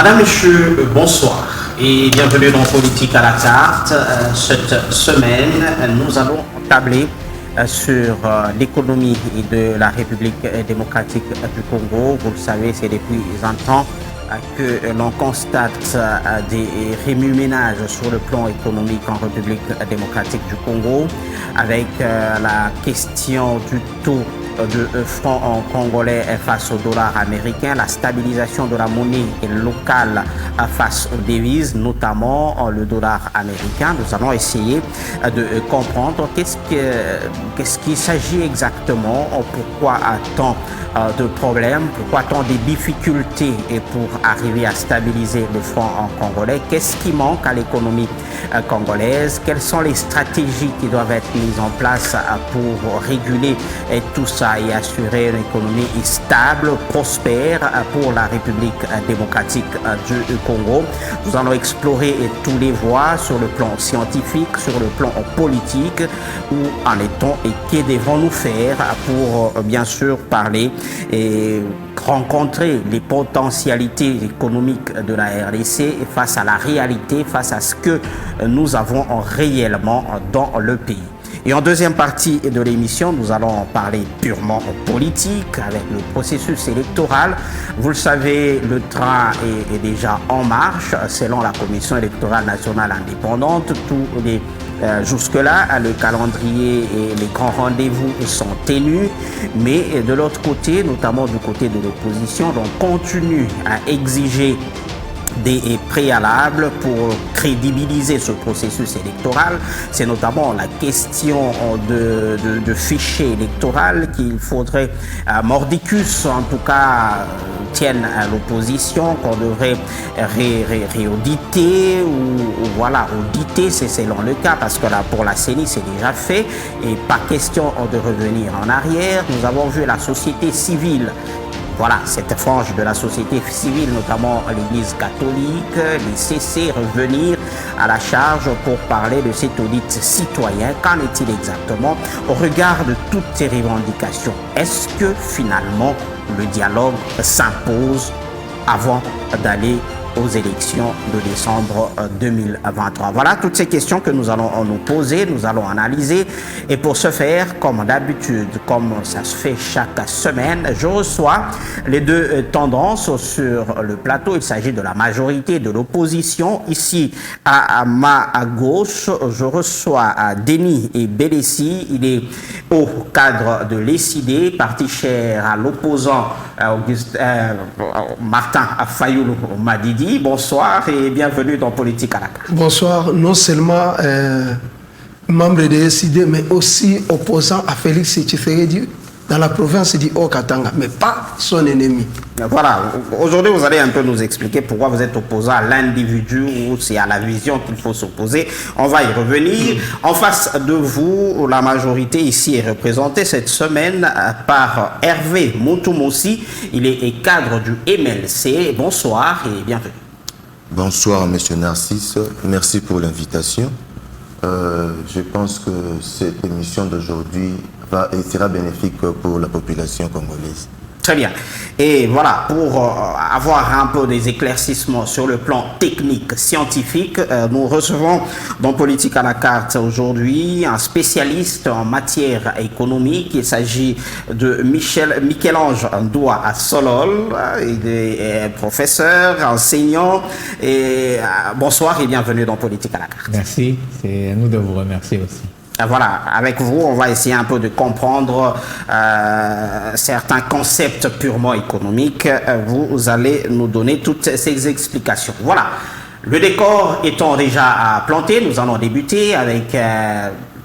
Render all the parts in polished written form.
Madame, Monsieur, bonsoir et bienvenue dans Politique à la carte. Cette semaine, nous allons tabler sur l'économie de la République démocratique du Congo. Vous le savez, c'est depuis un temps que l'on constate des remue-ménages sur le plan économique en République démocratique du Congo, avec la question du taux de franc congolais face au dollar américain, la stabilisation de la monnaie locale face aux devises, notamment le dollar américain. Nous allons essayer de comprendre qu'est-ce qu'il s'agit exactement, pourquoi tant de problèmes, pourquoi tant de difficultés pour arriver à stabiliser le franc congolais, qu'est-ce qui manque à l'économie congolaise, quelles sont les stratégies qui doivent être mises en place pour réguler tout ça et assurer une économie stable, prospère pour la République démocratique du Congo. Nous allons explorer tous les voies sur le plan scientifique, sur le plan politique, où en est-on et que devons-nous faire pour bien sûr parler et rencontrer les potentialités économiques de la RDC face à la réalité, face à ce que nous avons réellement dans le pays. Et en deuxième partie de l'émission, nous allons parler purement politique avec le processus électoral. Vous le savez, le train est déjà en marche selon la Commission électorale nationale indépendante. Jusque-là, le calendrier et les grands rendez-vous sont tenus, mais de l'autre côté, notamment du côté de l'opposition, on continue à exiger des préalables pour crédibiliser ce processus électoral. C'est notamment la question de fichier électoral qu'il faudrait, mordicus en tout cas, tienne à l'opposition, qu'on devrait réauditer ou voilà, auditer, c'est selon le cas, parce que là, pour la CENI, c'est déjà fait et pas question de revenir en arrière. Nous avons vu la société civile, voilà, cette frange de la société civile, notamment l'Église catholique, les CC, revenir à la charge pour parler de cet audit citoyen. Qu'en est-il exactement au regard de toutes ces revendications? Est-ce que finalement le dialogue s'impose avant d'aller aux élections de décembre 2023? Voilà toutes ces questions que nous allons nous poser, nous allons analyser. Et pour ce faire, comme d'habitude, comme ça se fait chaque semaine, je reçois les deux tendances sur le plateau. Il s'agit de la majorité, de l'opposition. Ici, à ma gauche, je reçois Denis et Belessi. Il est au cadre de l'ECD, parti cher à l'opposant Martin Fayoulou Madidi. Bonsoir et bienvenue dans Politique à la carte. Bonsoir, non seulement membre de SID, mais aussi opposant à Félix Tshisekedi dans la province du Haut-Katanga, mais pas son ennemi. Voilà, aujourd'hui vous allez un peu nous expliquer pourquoi vous êtes opposant à l'individu ou c'est à la vision qu'il faut s'opposer. On va y revenir. En face de vous, la majorité ici est représentée cette semaine par Hervé Montumossi. Il est cadre du MLC. Bonsoir et bienvenue. Bonsoir, monsieur Narcisse. Merci pour l'invitation. Je pense que cette émission d'aujourd'hui sera bénéfique pour la population congolaise. Très bien. Et voilà, pour avoir un peu des éclaircissements sur le plan technique, scientifique, nous recevons dans Politique à la carte aujourd'hui un spécialiste en matière économique. Il s'agit de Michel-Ange Ndoua Solol. Il est professeur, enseignant. Et, bonsoir et bienvenue dans Politique à la carte. Merci, c'est à nous de vous remercier aussi. Voilà, avec vous, on va essayer un peu de comprendre certains concepts purement économiques. Vous allez nous donner toutes ces explications. Voilà, le décor étant déjà planté, nous allons débuter avec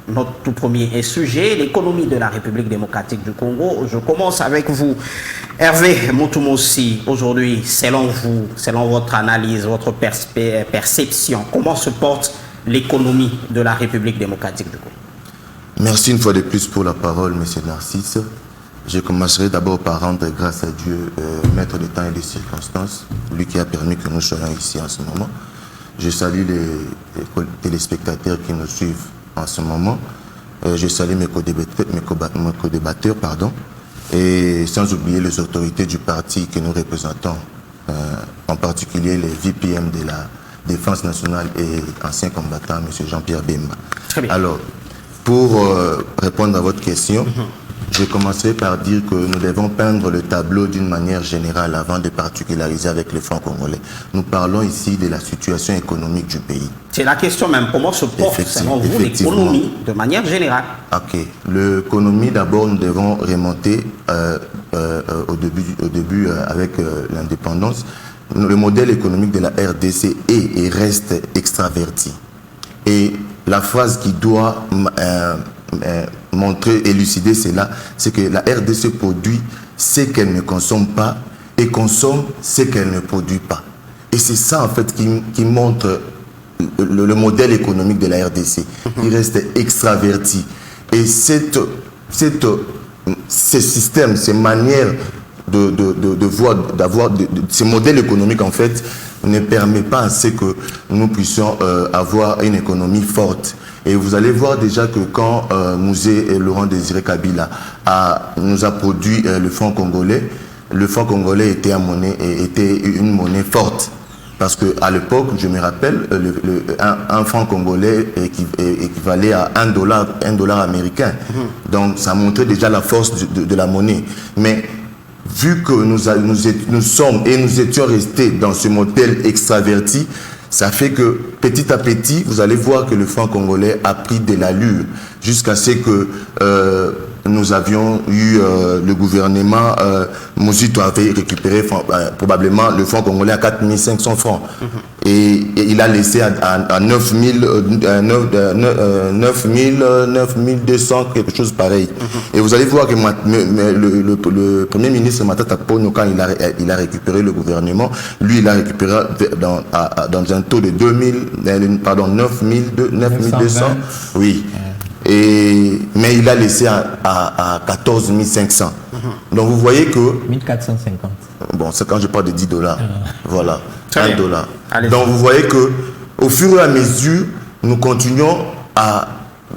notre tout premier sujet, l'économie de la République démocratique du Congo. Je commence avec vous, Hervé Montumossi. Aujourd'hui, selon vous, selon votre analyse, votre perception, comment se porte l'économie de la République démocratique du Congo? Merci une fois de plus pour la parole, monsieur Narcisse. Je commencerai d'abord par rendre grâce à Dieu, maître des temps et des circonstances, lui qui a permis que nous soyons ici en ce moment. Je salue les téléspectateurs qui nous suivent en ce moment. Je salue mes co-débatteurs, et sans oublier les autorités du parti que nous représentons en particulier les VPM de la Défense nationale et ancien combattant, M. Jean-Pierre Bemba. Très bien. Alors, pour répondre à votre question, je commencerai par dire que nous devons peindre le tableau d'une manière générale avant de particulariser avec le franc congolais. Nous parlons ici de la situation économique du pays. C'est la question même. Comment se porte, selon vous, l'économie de manière générale? Ok. L'économie, d'abord, nous devons remonter au début avec l'indépendance. Le modèle économique de la RDC est et reste extraverti. Et la phrase qui doit montrer, élucider cela, c'est que la RDC produit ce qu'elle ne consomme pas et consomme ce qu'elle ne produit pas. Et c'est ça, en fait, qui montre le modèle économique de la RDC. Il reste extraverti. Et ces systèmes, ces manières de voir, d'avoir ces modèles économiques, en fait, ne permet pas à ce que nous puissions avoir une économie forte. Et vous allez voir déjà que quand Mouzé et Laurent Désiré Kabila nous a produit le franc congolais était une monnaie forte. Parce qu'à l'époque, je me rappelle, un franc congolais équivalait à un dollar américain. Donc ça montrait déjà la force de la monnaie. Mais vu que nous sommes et nous étions restés dans ce modèle extraverti, ça fait que petit à petit, vous allez voir que le franc congolais a pris de l'allure jusqu'à ce que nous avions eu le gouvernement, Mouzito avait récupéré probablement le franc congolais à 4500 francs. Et il a laissé à 9200, quelque chose pareil. Et vous allez voir que le Premier ministre Matata Ponyo, quand il a récupéré le gouvernement, lui, il a récupéré dans un taux de 9200. Oui. Mais il a laissé à 14 500. Donc vous voyez que... 1450. Bon, c'est quand je parle de 10 dollars. Voilà, $1. Donc vous voyez que au fur et à mesure, nous continuons à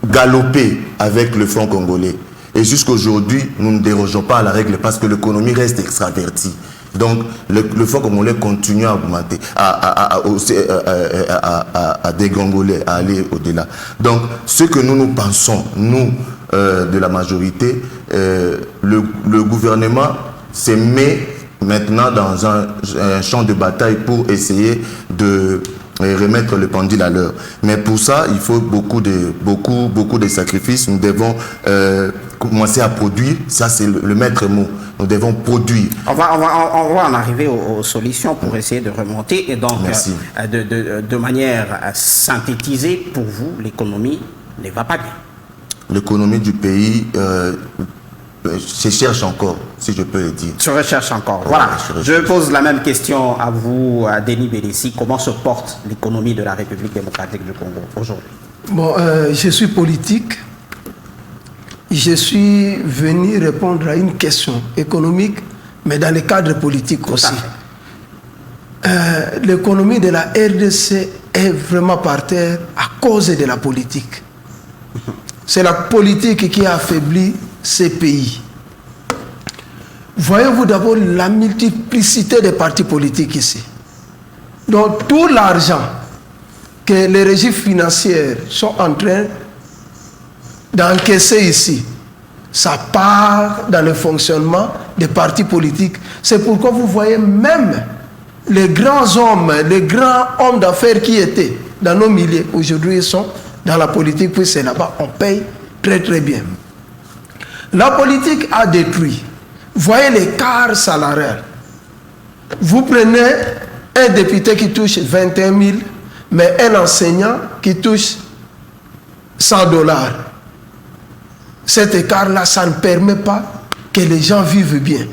galoper avec le franc congolais. Et jusqu'aujourd'hui, nous ne dérogeons pas à la règle parce que l'économie reste extravertie. Donc le franc congolais continue à augmenter, à dégringoler, à aller au-delà. Donc ce que nous pensons, nous, de la majorité, le gouvernement se met maintenant dans un champ de bataille pour essayer de remettre le pendule à l'heure. Mais pour ça, il faut beaucoup de sacrifices. Nous devons commencer à produire. Ça, c'est le maître mot. Nous devons produire. On va en arriver aux solutions pour essayer de remonter. Et donc, de manière synthétisée, pour vous, l'économie ne va pas bien. L'économie du pays se cherche encore, si je peux le dire. Se recherche encore. Voilà. Je pose la même question à vous, à Denis Bélissi. Comment se porte l'économie de la République démocratique du Congo aujourd'hui? Bon, je suis politique. Je suis venu répondre à une question économique, mais dans le cadre politique aussi. L'économie de la RDC est vraiment par terre à cause de la politique. C'est la politique qui a affaibli ces pays. Voyez-vous d'abord la multiplicité des partis politiques ici. Donc tout l'argent que les régimes financiers sont en train d'encaisser ici, ça part dans le fonctionnement des partis politiques. C'est pourquoi vous voyez même les grands hommes d'affaires qui étaient dans nos milieux, aujourd'hui ils sont dans la politique, puis c'est là-bas, on paye très très bien. La politique a détruit. Voyez l'écart salarial. Vous prenez un député qui touche 21 000, mais un enseignant qui touche $100. Cet écart-là, ça ne permet pas que les gens vivent bien.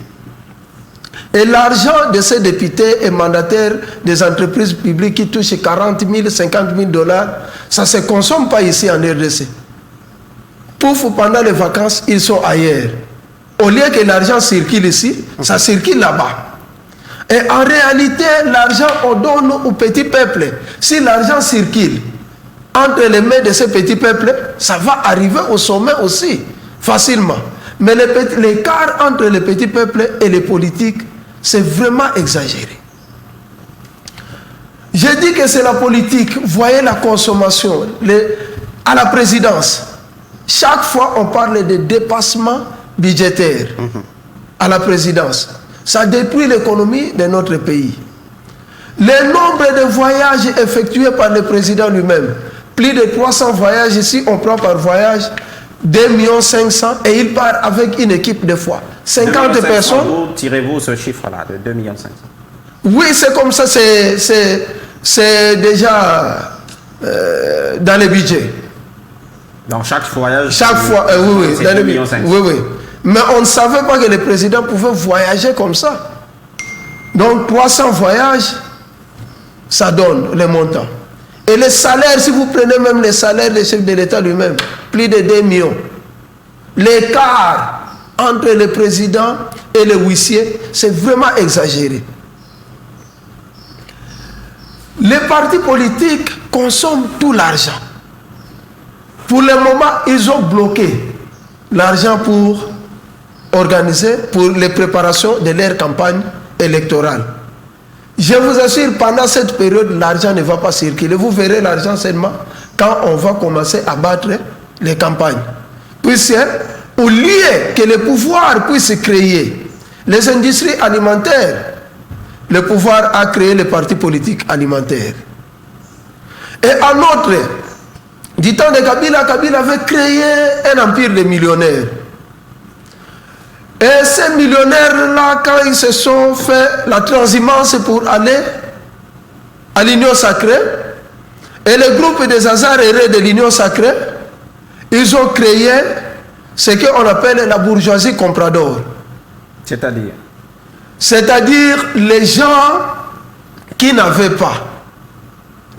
Et l'argent de ces députés et mandataires des entreprises publiques qui touchent 40 000, 50 000 $, ça ne se consomme pas ici en RDC. Pouf, pendant les vacances, ils sont ailleurs. Au lieu que l'argent circule ici, ça circule là-bas. Et en réalité, l'argent, on donne au petit peuple. Si l'argent circule entre les mains de ces petits peuples, ça va arriver au sommet aussi, facilement. Mais l'écart entre les petits peuples et les politiques, c'est vraiment exagéré. J'ai dit que c'est la politique. Voyez la consommation. À la présidence, chaque fois on parle de dépassement budgétaire. À la présidence. Ça détruit l'économie de notre pays. Le nombre de voyages effectués par le président lui-même, plus de 300 voyages ici, on prend par voyage 2 500 000 et il part avec une équipe de fois. 50 personnes. Où tirez-vous ce chiffre-là de 2 500 000? Oui, c'est comme ça, c'est déjà dans le budget. Dans chaque voyage. Chaque fois, oui, c'est dans 2 le budget. 500 000. Oui, oui. Mais on ne savait pas que le président pouvait voyager comme ça. Donc 300 voyages, ça donne le montant. Et les salaires, si vous prenez même les salaires des chefs de l'État lui-même, plus de 2 millions. L'écart entre le président et le huissier, c'est vraiment exagéré. Les partis politiques consomment tout l'argent. Pour le moment, ils ont bloqué l'argent pour organiser, pour les préparations de leur campagne électorale. Je vous assure, pendant cette période, l'argent ne va pas circuler. Vous verrez l'argent seulement quand on va commencer à battre les campagnes. Puisque, au lieu que le pouvoir puisse créer les industries alimentaires, le pouvoir a créé les partis politiques alimentaires. Et en outre, du temps de Kabila, Kabila avait créé un empire de millionnaires. Et ces millionnaires-là, quand ils se sont fait la transhumance pour aller à l'Union sacrée, et le groupe des hasards errés de l'Union sacrée, ils ont créé ce qu'on appelle la bourgeoisie comprador. C'est-à-dire? C'est-à-dire les gens qui n'avaient pas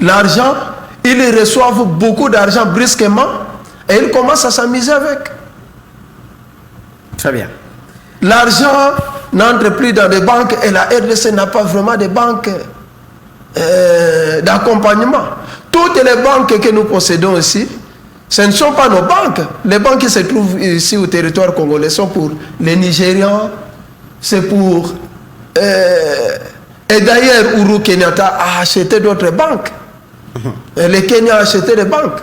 l'argent, ils reçoivent beaucoup d'argent brusquement et ils commencent à s'amuser avec. Très bien. L'argent n'entre plus dans des banques et la RDC n'a pas vraiment de banques d'accompagnement. Toutes les banques que nous possédons ici, ce ne sont pas nos banques. Les banques qui se trouvent ici au territoire congolais sont pour les Nigérians, c'est pour... et d'ailleurs, Uhuru Kenyatta a acheté d'autres banques. Et le Kenya a acheté des banques.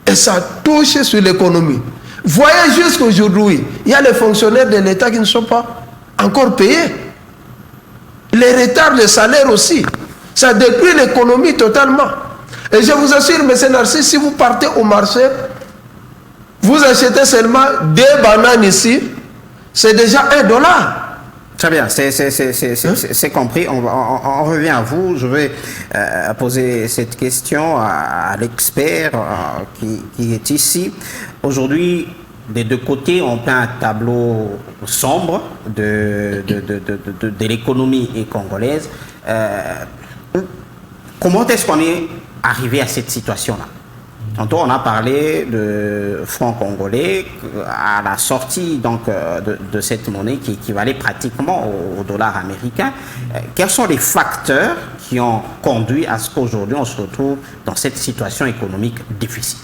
Et ça touche sur l'économie. Voyez jusqu'aujourd'hui, il y a les fonctionnaires de l'État qui ne sont pas encore payés. Les retards de salaire aussi. Ça détruit l'économie totalement. Et je vous assure, M. Narcisse, si vous partez au marché, vous achetez seulement 2 bananes ici, c'est déjà $1. Très bien, c'est compris. On revient à vous. Je vais poser cette question à l'expert qui est ici. Aujourd'hui, des deux côtés, on peint un tableau sombre de l'économie congolaise. Comment est-ce qu'on est arrivé à cette situation-là? Tantôt, on a parlé de franc congolais à la sortie donc, de cette monnaie qui équivalait pratiquement au dollar américain. Quels sont les facteurs qui ont conduit à ce qu'aujourd'hui on se retrouve dans cette situation économique difficile?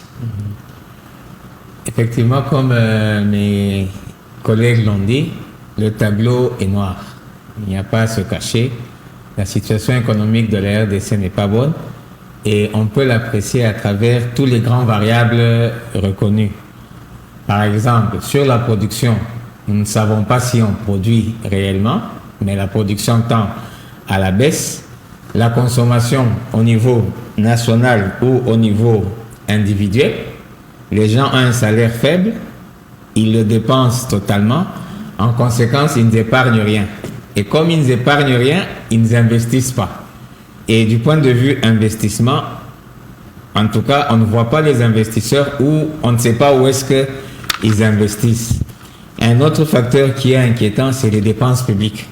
Effectivement, comme mes collègues l'ont dit, le tableau est noir. Il n'y a pas à se cacher. La situation économique de la RDC n'est pas bonne. Et on peut l'apprécier à travers tous les grands variables reconnus. Par exemple, sur la production, nous ne savons pas si on produit réellement, mais la production tend à la baisse. La consommation au niveau national ou au niveau individuel, les gens ont un salaire faible, ils le dépensent totalement. En conséquence, ils n'épargnent rien. Et comme ils n'épargnent rien, ils n'investissent pas. Et du point de vue investissement, en tout cas, on ne voit pas les investisseurs ou on ne sait pas où est-ce qu'ils investissent. Un autre facteur qui est inquiétant, c'est les dépenses publiques.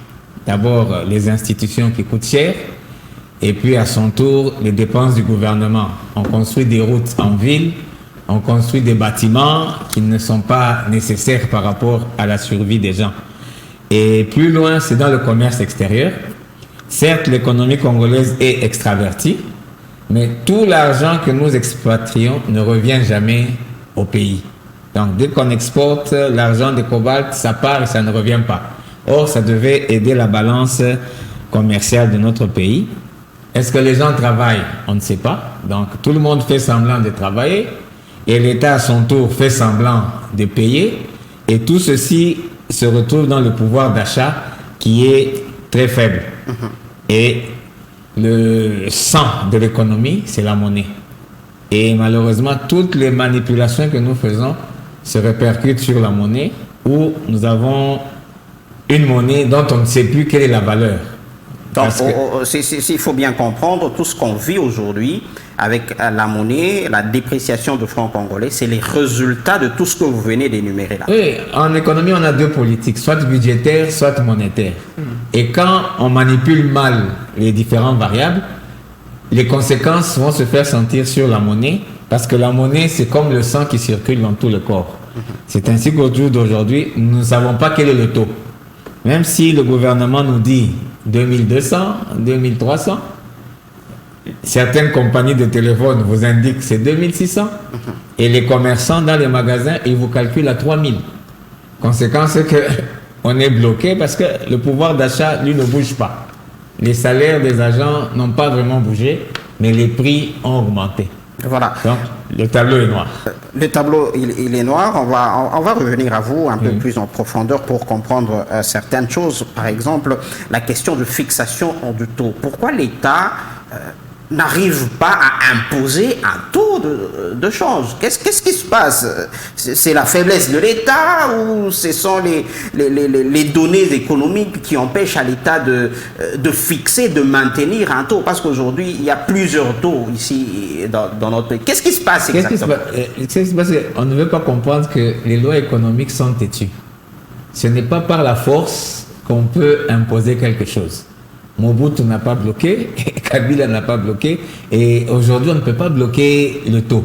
D'abord, les institutions qui coûtent cher et puis à son tour, les dépenses du gouvernement. On construit des routes en ville, on construit des bâtiments qui ne sont pas nécessaires par rapport à la survie des gens. Et plus loin, c'est dans le commerce extérieur. Certes, l'économie congolaise est extravertie, mais tout l'argent que nous expatrions ne revient jamais au pays. Donc, dès qu'on exporte l'argent de cobalt, ça part et ça ne revient pas. Or, ça devait aider la balance commerciale de notre pays. Est-ce que les gens travaillent? On ne sait pas. Donc tout le monde fait semblant de travailler et l'État à son tour fait semblant de payer. Et tout ceci se retrouve dans le pouvoir d'achat qui est très faible. Et le sang de l'économie, c'est la monnaie. Et malheureusement, toutes les manipulations que nous faisons se répercutent sur la monnaie, où nous avons une monnaie dont on ne sait plus quelle est la valeur. Donc, il faut bien comprendre, tout ce qu'on vit aujourd'hui avec la monnaie, la dépréciation du franc congolais, c'est les résultats de tout ce que vous venez d'énumérer là. Oui, en économie, on a deux politiques, soit budgétaire, soit monétaire. Et quand on manipule mal les différentes variables, les conséquences vont se faire sentir sur la monnaie, parce que la monnaie, c'est comme le sang qui circule dans tout le corps. C'est ainsi qu'au jour d'aujourd'hui, nous ne savons pas quel est le taux. Même si le gouvernement nous dit 2200, 2300, certaines compagnies de téléphone vous indiquent que c'est 2600, et les commerçants dans les magasins, ils vous calculent à 3000. Conséquence, c'est qu'on est bloqué parce que le pouvoir d'achat, lui, ne bouge pas. Les salaires des agents n'ont pas vraiment bougé, mais les prix ont augmenté. Voilà. Donc, le tableau est noir. Le tableau, il est noir. On va revenir à vous un peu plus en profondeur pour comprendre certaines choses. Par exemple, la question de fixation du taux. Pourquoi l'État n'arrive pas à imposer un taux de change? Qu'est-ce qui se passe? C'est la faiblesse de l'État ou ce sont les données économiques qui empêchent à l'État de fixer, de maintenir un taux? Parce qu'aujourd'hui, il y a plusieurs taux ici dans notre pays. Qu'est-ce qui se passe exactement? Qu'est-ce qui se passe? On ne veut pas comprendre que les lois économiques sont têtues. Ce n'est pas par la force qu'on peut imposer quelque chose. Mobutu n'a pas bloqué, Kabila n'a pas bloqué, et aujourd'hui on ne peut pas bloquer le taux.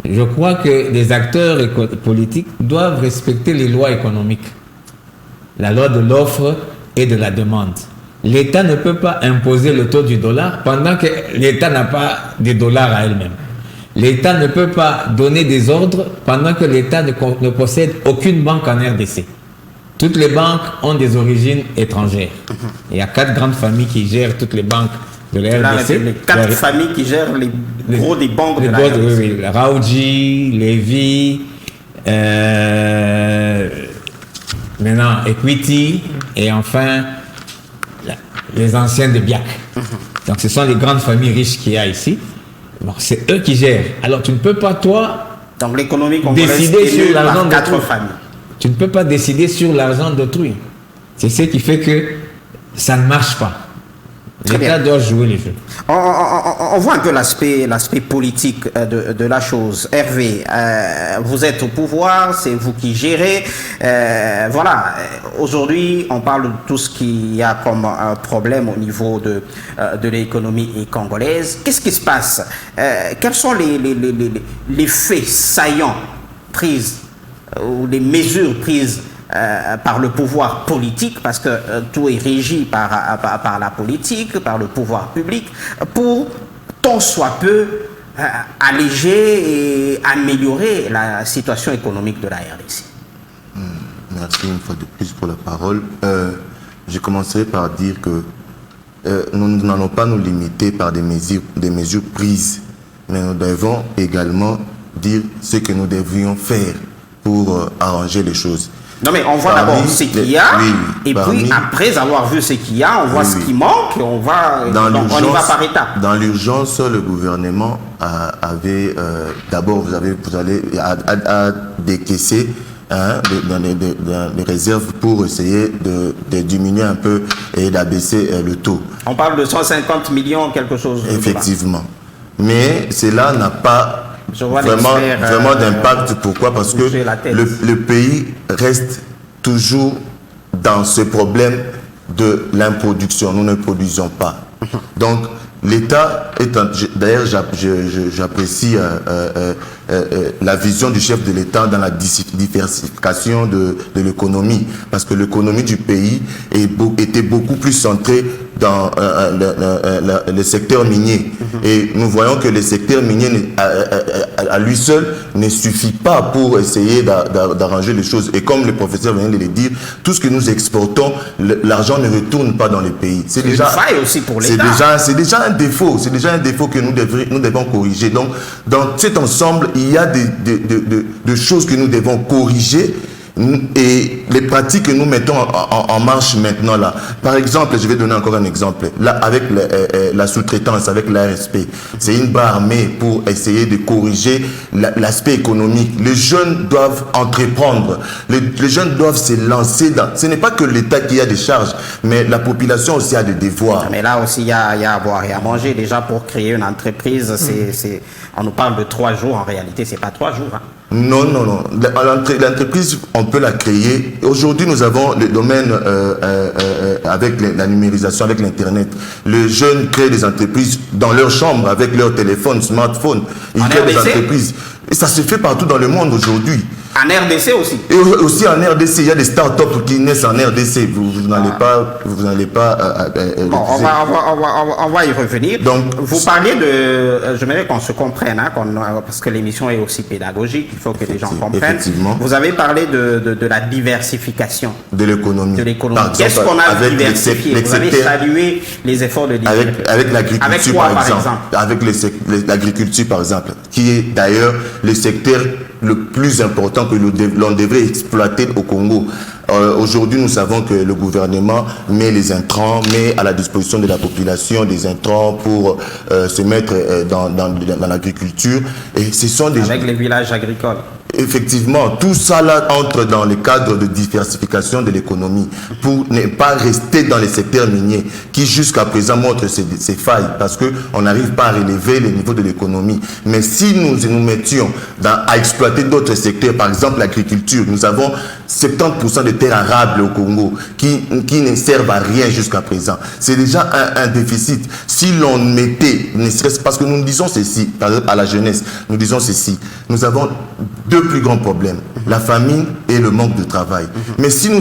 Je crois que les acteurs politiques doivent respecter les lois économiques, la loi de l'offre et de la demande. L'État ne peut pas imposer le taux du dollar pendant que l'État n'a pas de dollars à elle-même. L'État ne peut pas donner des ordres pendant que l'État ne possède aucune banque en RDC. Toutes les banques ont des origines étrangères. Il y a 4 grandes familles qui gèrent toutes les banques de la RDC. Les 4 familles qui gèrent les gros des banques de la RDC. Oui, Raoudji, Lévi, maintenant Equity, et enfin les anciens de Biak. Donc ce sont les grandes familles riches qu'il y a ici. Bon, c'est eux qui gèrent. Alors tu ne peux pas, toi, donc l'économie congolaise décider sur l'argent de 4 familles. Tu ne peux pas décider sur l'argent d'autrui. C'est ce qui fait que ça ne marche pas. L'État doit jouer les jeux. On voit un peu l'aspect politique de la chose. Hervé, vous êtes au pouvoir, c'est vous qui gérez. Voilà, aujourd'hui, on parle de tout ce qu'il y a comme problème au niveau de l'économie congolaise. Qu'est-ce qui se passe? Quels sont les faits saillants prises ou les mesures prises par le pouvoir politique, parce que tout est régi par la politique, par le pouvoir public, pour tant soit peu alléger et améliorer la situation économique de la RDC? Merci une fois de plus pour la parole. Je commencerai par dire que nous n'allons pas nous limiter par des mesures prises, mais nous devons également dire ce que nous devrions faire pour arranger les choses. Non mais on voit d'abord ce qu'il y a, et puis après avoir vu ce qu'il y a, on voit ce qui manque, et on y va par étapes. Dans l'urgence, le gouvernement avait d'abord vous allez décaisser des réserves pour essayer de diminuer un peu et d'abaisser le taux. On parle de 150 millions quelque chose. Effectivement. Mais cela n'a pas vraiment d'impact. Pourquoi? Parce que le pays reste toujours dans ce problème de l'improduction. Nous ne produisons pas. Donc l'État est d'ailleurs j'apprécie la vision du chef de l'État dans la diversification de l'économie, parce que l'économie du pays était beaucoup plus centrée dans le secteur minier. Et nous voyons que le secteur minier à lui seul ne suffit pas pour essayer d'arranger les choses. Et comme le professeur vient de le dire, tout ce que nous exportons, l'argent ne retourne pas dans le pays. C'est déjà une faille aussi pour l'État. C'est déjà un défaut. C'est déjà un défaut que nous devons corriger. Donc, dans cet ensemble, il y a de choses que nous devons corriger. Et les pratiques que nous mettons en marche maintenant là, par exemple, je vais donner encore un exemple là, avec la sous-traitance, avec l'ARSP, c'est une barre armée pour essayer de corriger l'aspect économique. Les jeunes doivent entreprendre, les jeunes doivent se lancer dans, ce n'est pas que l'État qui a des charges, mais la population aussi a des devoirs. Mais là aussi il y a à boire et à manger. Déjà pour créer une entreprise, on nous parle de 3 jours, en réalité c'est pas 3 jours. Non. L'entreprise, on peut la créer. Aujourd'hui, nous avons le domaine avec la numérisation, avec l'Internet. Les jeunes créent des entreprises dans leur chambre, avec leur téléphone, smartphone. Ils créent des entreprises. Et ça se fait partout dans le monde aujourd'hui. En RDC aussi. Et aussi en RDC, il y a des start-up qui naissent en RDC. Vous n'allez pas. Bon, on va y revenir. Donc, vous parliez de. J'aimerais qu'on se comprenne, hein, parce que l'émission est aussi pédagogique. Il faut que les gens comprennent. Vous avez parlé de la diversification de l'économie. Qu'est-ce qu'on a diversifié? Vous avez salué les efforts de diversification. Avec l'agriculture, par exemple. Avec l'agriculture, par exemple, qui est d'ailleurs le secteur le plus important que l'on devrait exploiter au Congo. Aujourd'hui, nous savons que le gouvernement met les intrants, met à la disposition de la population des intrants pour se mettre dans l'agriculture. Et ce sont des... Avec les villages agricoles. Effectivement, tout ça là entre dans le cadre de diversification de l'économie pour ne pas rester dans les secteurs miniers qui jusqu'à présent montrent ces failles parce qu'on n'arrive pas à relever le niveau de l'économie. Mais si nous nous mettions à exploiter d'autres secteurs, par exemple l'agriculture, nous avons 70% de terres arables au Congo qui ne servent à rien jusqu'à présent. C'est déjà un déficit. Si l'on mettait, ne serait-ce parce que nous disons ceci, par exemple à la jeunesse, nous disons ceci, nous avons 2 plus grands problèmes, la famine et le manque de travail. Mais si nous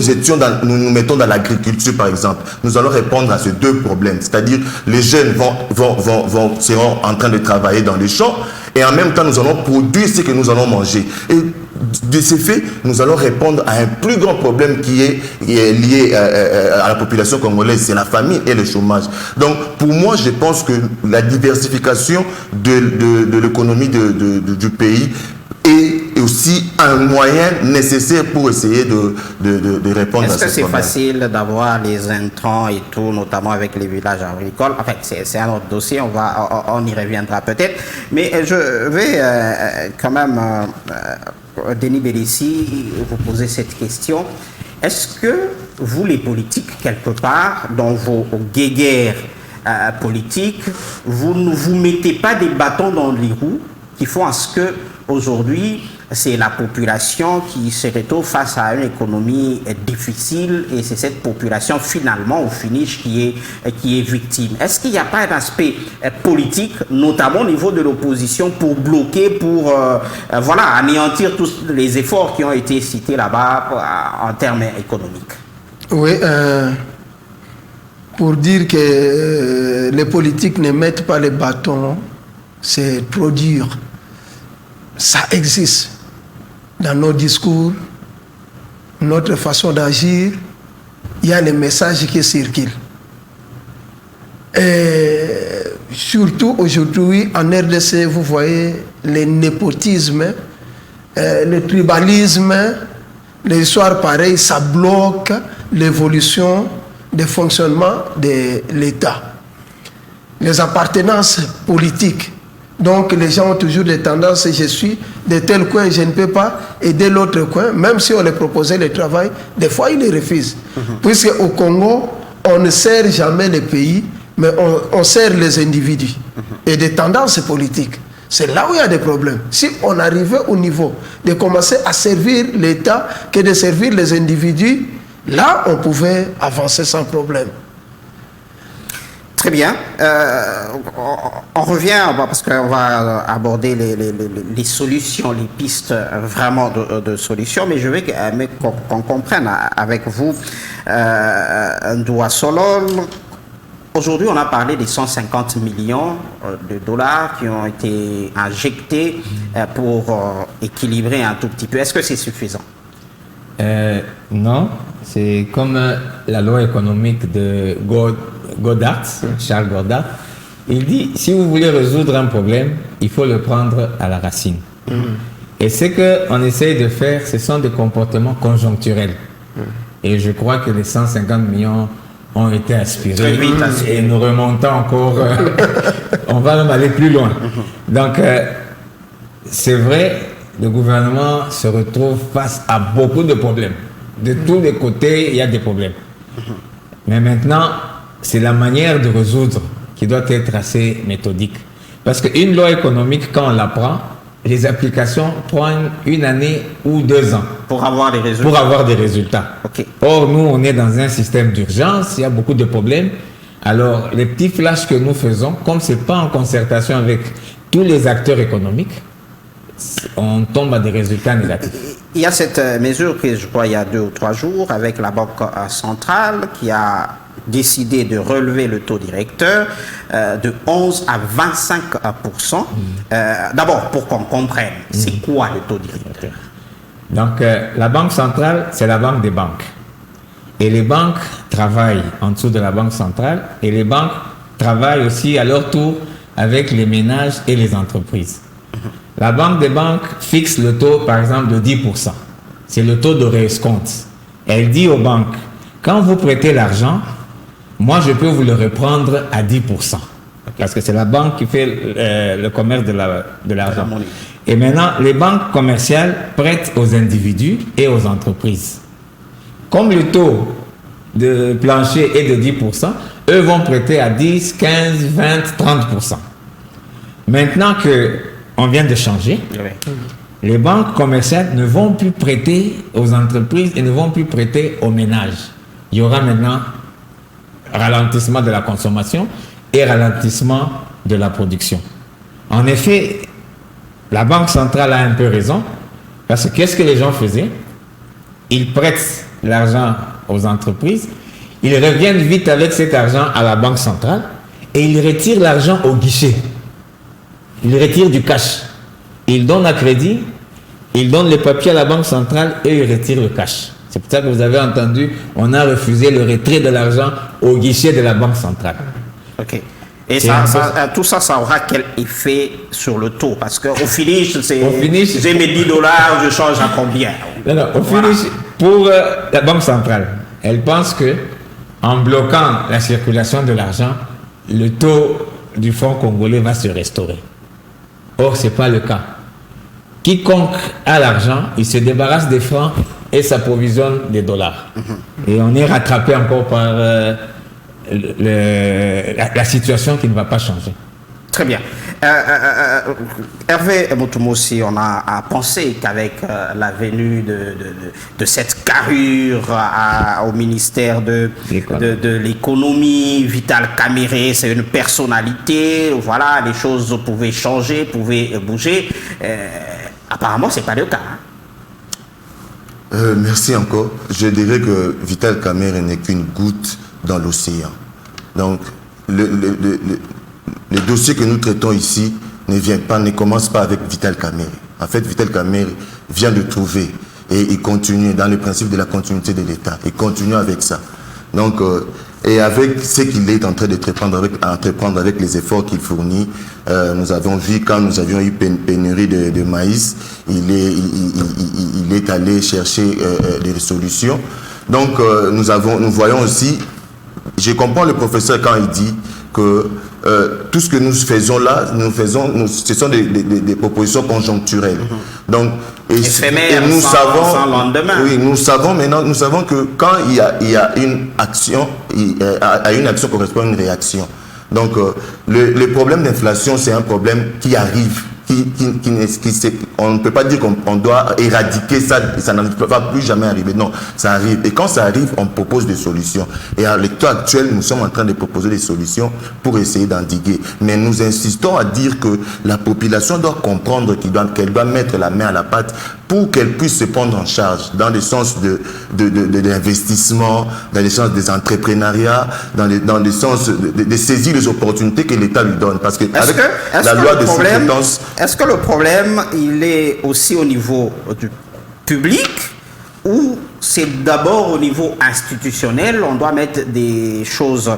nous mettons dans l'agriculture par exemple, nous allons répondre à ces 2 problèmes, c'est-à-dire les jeunes seront en train de travailler dans les champs et en même temps nous allons produire ce que nous allons manger. Et de ce fait, nous allons répondre à un plus grand problème qui est lié à la population congolaise, c'est la famine et le chômage. Donc, pour moi, je pense que la diversification de l'économie du pays est aussi un moyen nécessaire pour essayer de répondre à ce problème. Est-ce que c'est facile d'avoir les intrants et tout, notamment avec les villages agricoles? En fait, c'est un autre dossier, on y reviendra peut-être. Mais je vais quand même, Denis Bélissi, vous poser cette question. Est-ce que vous, les politiques, quelque part, dans vos guéguerres politiques, vous ne vous mettez pas des bâtons dans les roues qui font à ce que aujourd'hui, c'est la population qui se retrouve face à une économie difficile et c'est cette population finalement au finish qui est victime. Est-ce qu'il n'y a pas un aspect politique, notamment au niveau de l'opposition, pour bloquer, pour anéantir tous les efforts qui ont été cités là-bas en termes économiques? Oui, pour dire que les politiques ne mettent pas les bâtons, c'est trop dur. Ça existe dans nos discours, notre façon d'agir. Il y a les messages qui circulent. Et surtout aujourd'hui en RDC, vous voyez le népotisme, le tribalisme, les histoires pareilles, ça bloque l'évolution du fonctionnement de l'État. Les appartenances politiques. Donc les gens ont toujours des tendances, je suis de tel coin, je ne peux pas aider l'autre coin, même si on les proposait le travail, des fois ils les refusent. Puisque au Congo, on ne sert jamais le pays, mais on sert les individus et des tendances politiques. C'est là où il y a des problèmes. Si on arrivait au niveau de commencer à servir l'État que de servir les individus, là on pouvait avancer sans problème. Très bien. On revient, parce qu'on va aborder les solutions, les pistes vraiment de solutions, mais je veux qu'on comprenne avec vous, Ndoua Solol, Aujourd'hui, on a parlé des 150 millions de dollars qui ont été injectés pour équilibrer un tout petit peu. Est-ce que c'est suffisant? Non, c'est comme la loi économique de Goddard, Charles Goddard. Il dit, si vous voulez résoudre un problème, il faut le prendre à la racine. Et ce qu'on essaye de faire, ce sont des comportements conjoncturels. Et je crois que les 150 millions ont été aspirés. Et nous remontons encore, on va même aller plus loin. Donc, c'est vrai, le gouvernement se retrouve face à beaucoup de problèmes. De tous les côtés, il y a des problèmes. Mais maintenant, c'est la manière de résoudre qui doit être assez méthodique. Parce qu'une loi économique, quand on la prend, les applications prennent 1 année ou 2 ans. Pour avoir des résultats. Pour avoir des résultats. Okay. Or, nous, on est dans un système d'urgence, il y a beaucoup de problèmes. Alors, les petits flashs que nous faisons, comme ce n'est pas en concertation avec tous les acteurs économiques, on tombe à des résultats négatifs. Il y a cette mesure prise, je crois, il y a 2 ou 3 jours, avec la Banque centrale qui a décidé de relever le taux directeur de 11 à 25%. D'abord, pour qu'on comprenne, c'est quoi le taux directeur? Donc, la Banque centrale, c'est la banque des banques. Et les banques travaillent en dessous de la Banque centrale et les banques travaillent aussi à leur tour avec les ménages et les entreprises. La Banque des banques fixe le taux, par exemple, de 10%. C'est le taux de réescompte. Elle dit aux banques, quand vous prêtez l'argent, moi, je peux vous le reprendre à 10%. Parce que c'est la banque qui fait le commerce de l'argent. Et maintenant, les banques commerciales prêtent aux individus et aux entreprises. Comme le taux de plancher est de 10%, eux vont prêter à 10, 15, 20, 30%. Maintenant qu'on vient de changer, les banques commerciales ne vont plus prêter aux entreprises et ne vont plus prêter aux ménages. Il y aura maintenant ralentissement de la consommation et ralentissement de la production. En effet, la Banque centrale a un peu raison, parce que qu'est-ce que les gens faisaient? Ils prêtent l'argent aux entreprises, ils reviennent vite avec cet argent à la Banque centrale et ils retirent l'argent au guichet. Ils retirent du cash. Ils donnent à crédit, ils donnent les papiers à la Banque centrale et ils retirent le cash. C'est pour ça que vous avez entendu, on a refusé le retrait de l'argent au guichet de la Banque centrale. Ok. Et tout ça, ça aura quel effet sur le taux? Parce qu'au finish, j'ai mes 10 dollars, je change à combien? Non, au finish, pour la Banque centrale, elle pense que en bloquant la circulation de l'argent, le taux du franc congolais va se restaurer. Or, ce n'est pas le cas. Quiconque a l'argent, il se débarrasse des francs et s'approvisionne des dollars. Et on est rattrapé encore par la situation qui ne va pas changer. Très bien. Hervé Mutumossi, on a pensé qu'avec la venue de cette carrure au ministère de l'économie, Vital Kamerhe, c'est une personnalité, voilà, les choses pouvaient changer, pouvaient bouger. Apparemment, ce n'est pas le cas. Merci encore. Je dirais que Vital Kamerhe n'est qu'une goutte dans l'océan. Donc, les dossiers que nous traitons ici ne commencent pas avec Vital Kamerhe. En fait, Vital Kamerhe vient de trouver et il continue dans le principe de la continuité de l'État. Il continue avec ça. Donc, et avec ce qu'il est en train d'entreprendre avec les efforts qu'il fournit, nous avons vu quand nous avions eu pénurie de maïs, il est allé chercher des solutions. Donc, nous voyons aussi, je comprends le professeur quand il dit que tout ce que nous faisons là, ce sont des propositions conjoncturelles. Donc, nous savons, lendemain. Oui, nous savons que quand il y a une action, à une action correspond une réaction. Donc, le problème d'inflation, c'est un problème qui arrive. On ne peut pas dire qu'on doit éradiquer ça, ça ne va plus jamais arriver. Non, ça arrive. Et quand ça arrive, on propose des solutions. Et à l'état actuel, nous sommes en train de proposer des solutions pour essayer d'endiguer. Mais nous insistons à dire que la population doit comprendre qu'elle doit mettre la main à la pâte pour qu'elle puisse se prendre en charge dans le sens de l'investissement, dans le sens des entrepreneuriats, dans le sens de saisir les opportunités que l'État lui donne. Parce que avec la loi de sous-traitance... Est-ce que le problème, il est aussi au niveau du public ou c'est d'abord au niveau institutionnel, on doit mettre des choses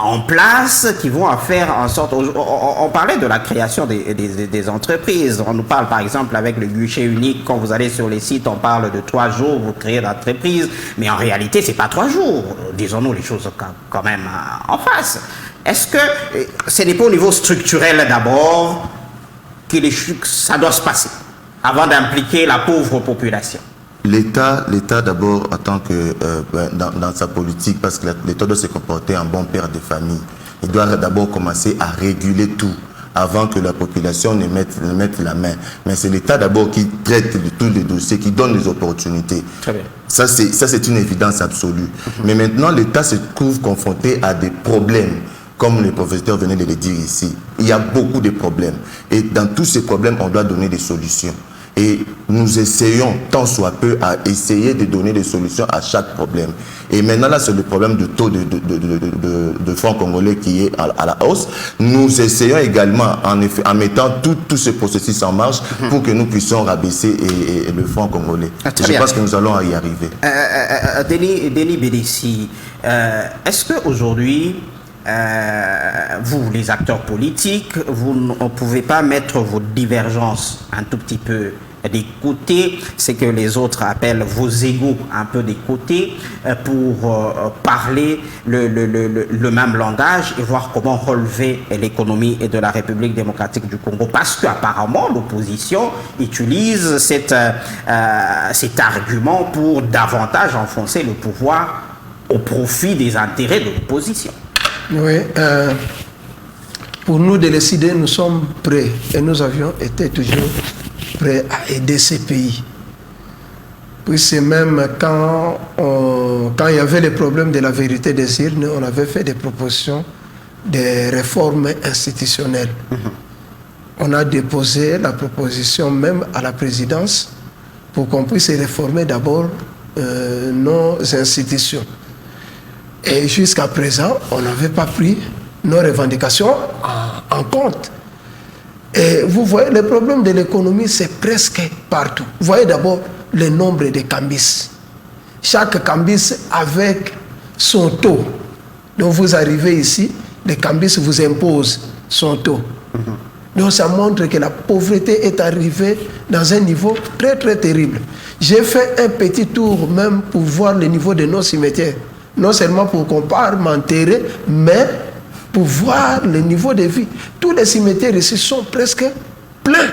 en place qui vont faire en sorte... On parlait de la création des entreprises. On nous parle par exemple avec le guichet unique, quand vous allez sur les sites, on parle de 3 jours, vous créez l'entreprise, mais en réalité, c'est pas 3 jours. Disons-nous les choses quand même en face. Est-ce que ce n'est pas au niveau structurel d'abord que ça doit se passer avant d'impliquer la pauvre population? L'État d'abord, en tant que dans sa politique, parce que l'État doit se comporter en bon père de famille. Il doit d'abord commencer à réguler tout avant que la population ne mette la main. Mais c'est l'État d'abord qui traite de tous les dossiers, qui donne les opportunités. Très bien. Ça, c'est une évidence absolue. Mais maintenant, l'État se trouve confronté à des problèmes. Comme le professeur venait de le dire ici, il y a beaucoup de problèmes. Et dans tous ces problèmes, on doit donner des solutions. Et nous essayons, tant soit peu, à essayer de donner des solutions à chaque problème. Et maintenant, là, c'est le problème du taux de francs congolais qui est à la hausse. Nous essayons également, en mettant tout ce processus en marche pour que nous puissions rabaisser le franc congolais. Je pense que nous allons y arriver. Denis Bédessi, est-ce qu'aujourd'hui, vous, les acteurs politiques, vous ne pouvez pas mettre vos divergences un tout petit peu des côtés, c'est que les autres appellent vos égos un peu des côtés, pour parler le même langage et voir comment relever l'économie de la République démocratique du Congo. Parce qu'apparemment, l'opposition utilise cet argument pour davantage enfoncer le pouvoir au profit des intérêts de l'opposition. Oui, pour nous de décider, nous sommes prêts et nous avions été toujours prêts à aider ces pays. Puis c'est même quand il y avait les problèmes de la vérité des urnes, on avait fait des propositions de réformes institutionnelles. On a déposé la proposition même à la présidence pour qu'on puisse réformer d'abord nos institutions. Et jusqu'à présent, on n'avait pas pris nos revendications en compte. Et vous voyez, le problème de l'économie, c'est presque partout. Vous voyez d'abord le nombre de cambis. Chaque cambis avec son taux. Donc vous arrivez ici, le cambis vous impose son taux. Donc ça montre que la pauvreté est arrivée dans un niveau très très terrible. J'ai fait un petit tour même pour voir le niveau de nos cimetières. Non seulement pour qu'on parte m'enterrer, mais pour voir le niveau de vie. Tous les cimetières ici sont presque pleins.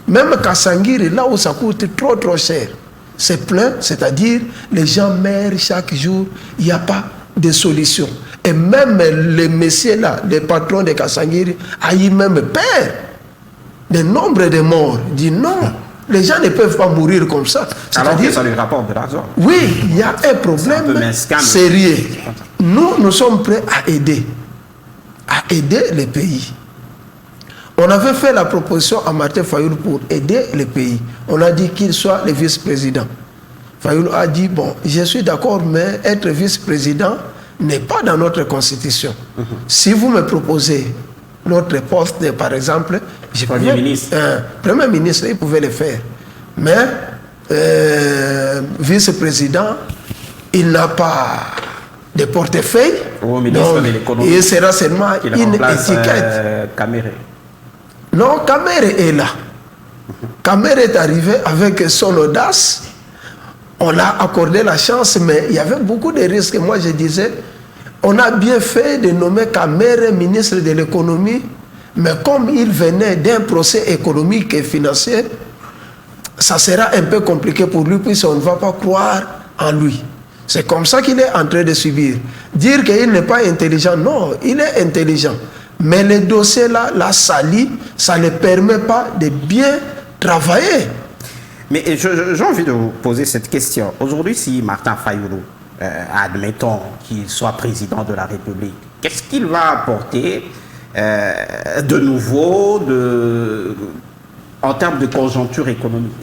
Même Kassangiri, là où ça coûte trop trop cher, c'est plein, c'est-à-dire les gens meurent chaque jour, il n'y a pas de solution. Et même les messieurs là, les patrons de Kassangiri, a eu même peur du nombre de morts. Il dit non. Les gens ne peuvent pas mourir comme ça. Alors que ça lui rapporte de l'argent. Oui, il y a un problème sérieux. Nous sommes prêts à aider les pays. On avait fait la proposition à Martin Fayoulou pour aider les pays. On a dit qu'il soit le vice-président. Fayoulou a dit, bon, je suis d'accord, mais être vice-président n'est pas dans notre constitution. Si vous me proposez notre poste, par exemple, Premier ministre. Premier ministre, il pouvait le faire. Mais vice-président, il n'a pas de portefeuille. Au ministre de l'économie. Il sera seulement une étiquette. Kamere. Non, Kamere est là. Kamere est arrivé avec son audace. On l'a accordé la chance, mais il y avait beaucoup de risques. Moi, je disais, on a bien fait de nommer Kamere ministre de l'économie. Mais comme il venait d'un procès économique et financier, ça sera un peu compliqué pour lui, puisqu'on ne va pas croire en lui. C'est comme ça qu'il est en train de subir. Dire qu'il n'est pas intelligent, non, il est intelligent. Mais les dossiers là, la sali, ça ne permet pas de bien travailler. Mais j'ai envie de vous poser cette question. Aujourd'hui, si Martin Fayoulou, admettons qu'il soit président de la République, qu'est-ce qu'il va apporter de nouveau en termes de conjoncture économique?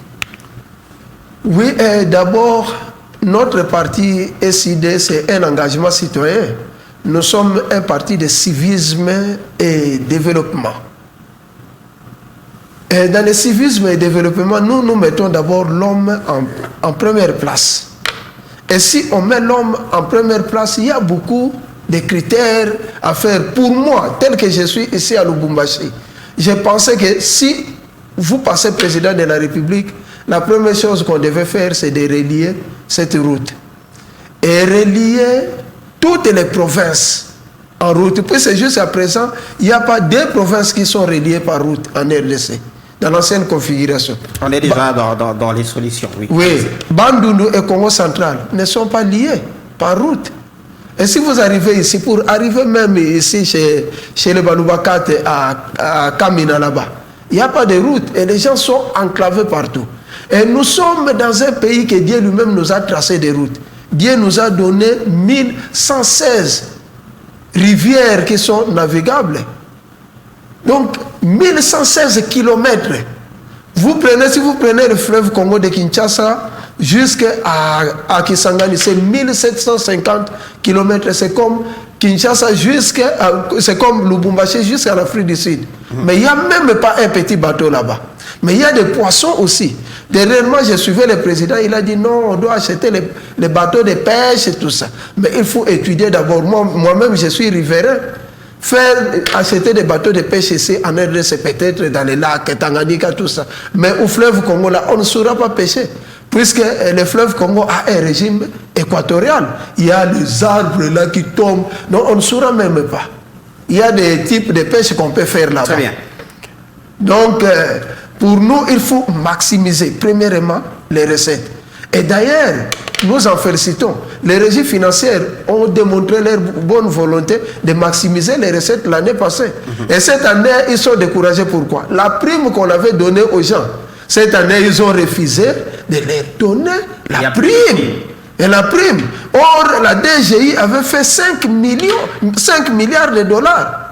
Oui, d'abord, notre parti SID, c'est un engagement citoyen. Nous sommes un parti de civisme et développement. Et dans le civisme et développement, nous mettons d'abord l'homme en première place. Et si on met l'homme en première place, il y a beaucoup de critères à faire. Pour moi, tel que je suis ici à Lubumbashi, je pensais que si vous passez président de la République, la première chose qu'on devait faire, c'est de relier cette route. Et relier toutes les provinces en route. Puis c'est juste à présent, il n'y a pas deux provinces qui sont reliées par route en RDC, dans l'ancienne configuration. On est déjà dans les solutions, oui. Oui, Bandundu et Congo central ne sont pas liés par route. Et si vous arrivez ici, pour arriver même ici chez les Baloubakate à Kamina là-bas, il n'y a pas de route et les gens sont enclavés partout. Et nous sommes dans un pays que Dieu lui-même nous a tracé des routes. Dieu nous a donné 1116 rivières qui sont navigables. Donc, 1116 kilomètres. Si vous prenez le fleuve Congo de Kinshasa jusqu'à Kisangani, c'est 1750 kilomètres. C'est comme Kinshasa c'est comme Lubumbashi jusqu'à l'Afrique du Sud. Mais il n'y a même pas un petit bateau là-bas. Mais il y a des poissons aussi. Dernièrement, je suivais le président, il a dit non, on doit acheter les bateaux de pêche et tout ça. Mais il faut étudier d'abord. Moi-même, je suis riverain. Acheter des bateaux de pêche ici en RDC, peut-être dans les lacs, Tanganyika, tout ça. Mais au fleuve Congo, là, on ne saura pas pêcher. Puisque le fleuve Congo a un régime équatorial. Il y a les arbres là qui tombent. Donc on ne saura même pas. Il y a des types de pêche qu'on peut faire là-bas. Très bien. Donc, pour nous, il faut maximiser, premièrement, les recettes. Et d'ailleurs, nous en félicitons. Les régies financières ont démontré leur bonne volonté de maximiser les recettes l'année passée. Et cette année, ils sont découragés. Pourquoi? La prime qu'on avait donnée aux gens, cette année, ils ont refusé de leur donner la prime. Et la prime. Or, la DGI avait fait 5 milliards de dollars.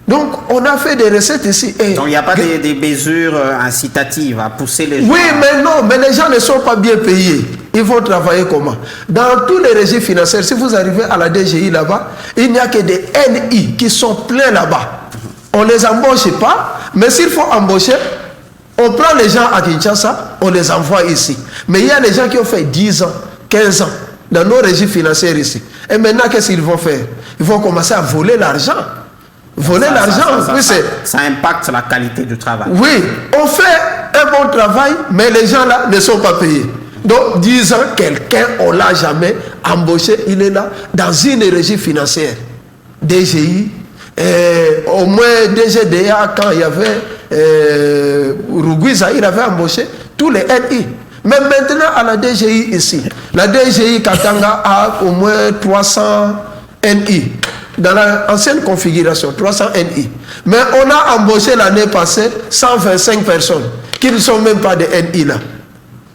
Donc, on a fait des recettes ici. Et donc, il n'y a pas des mesures incitatives à pousser les gens. Oui, mais non, mais les gens ne sont pas bien payés. Ils vont travailler comment? Dans tous les régimes financiers, si vous arrivez à la DGI là-bas, il n'y a que des NI qui sont pleins là-bas. On ne les embauche pas, mais s'il faut embaucher, on prend les gens à Kinshasa, on les envoie ici. Mais il y a des gens qui ont fait 10 ans, 15 ans dans nos régimes financiers ici. Et maintenant, qu'est-ce qu'ils vont faire? Ils vont commencer à voler l'argent. Ça impacte la qualité du travail. Oui, on fait un bon travail, mais les gens là ne sont pas payés. Donc, 10 ans, quelqu'un, on ne l'a jamais embauché, il est là, dans une régie financière. DGI, au moins DGDA, quand il y avait Rugwiza, il avait embauché tous les NI. Mais maintenant, à la DGI ici, la DGI Katanga a au moins 300 NI. Dans l'ancienne configuration, 300 NI. Mais on a embauché l'année passée 125 personnes qui ne sont même pas des NI là,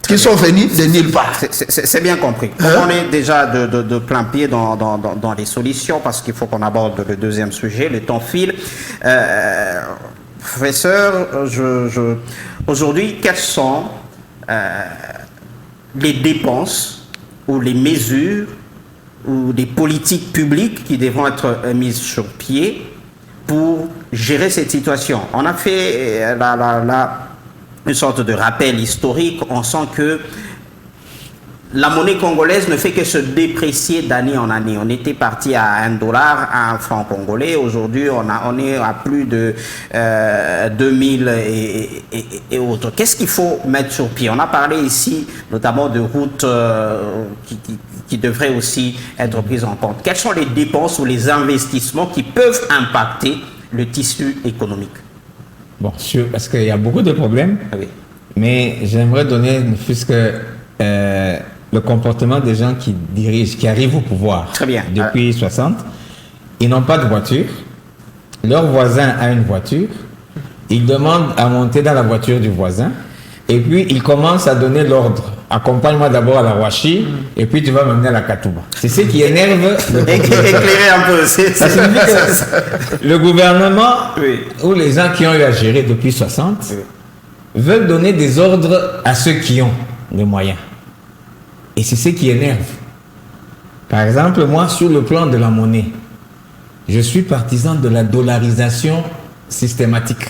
qui sont venus de nulle part. C'est bien compris. On est déjà de plein pied dans les solutions parce qu'il faut qu'on aborde le deuxième sujet, le temps file. Professeur, aujourd'hui, quelles sont les dépenses ou les mesures ou des politiques publiques qui devront être mises sur pied pour gérer cette situation? On a fait une sorte de rappel historique. On sent que la monnaie congolaise ne fait que se déprécier d'année en année. On était parti à $1, à un franc congolais. Aujourd'hui, on est à plus de 2000 et autres. Qu'est-ce qu'il faut mettre sur pied? On a parlé ici notamment de routes qui devraient aussi être prises en compte. Quelles sont les dépenses ou les investissements qui peuvent impacter le tissu économique? Bon, parce qu'il y a beaucoup de problèmes, oui. Mais j'aimerais donner, puisque le comportement des gens qui dirigent, qui arrivent au pouvoir depuis 60, ils n'ont pas de voiture, leur voisin a une voiture, ils demandent à monter dans la voiture du voisin, et puis ils commencent à donner l'ordre. Accompagne-moi d'abord à la Washi, et puis tu vas m'amener à la Katouba. C'est ce qui énerve le éclairer un peu. Ça signifie que le gouvernement, ou les gens qui ont eu à gérer depuis 60, veulent donner des ordres à ceux qui ont. les moyens. Et c'est ce qui énerve. Par exemple, moi, sur le plan de la monnaie, je suis partisan de la dollarisation systématique.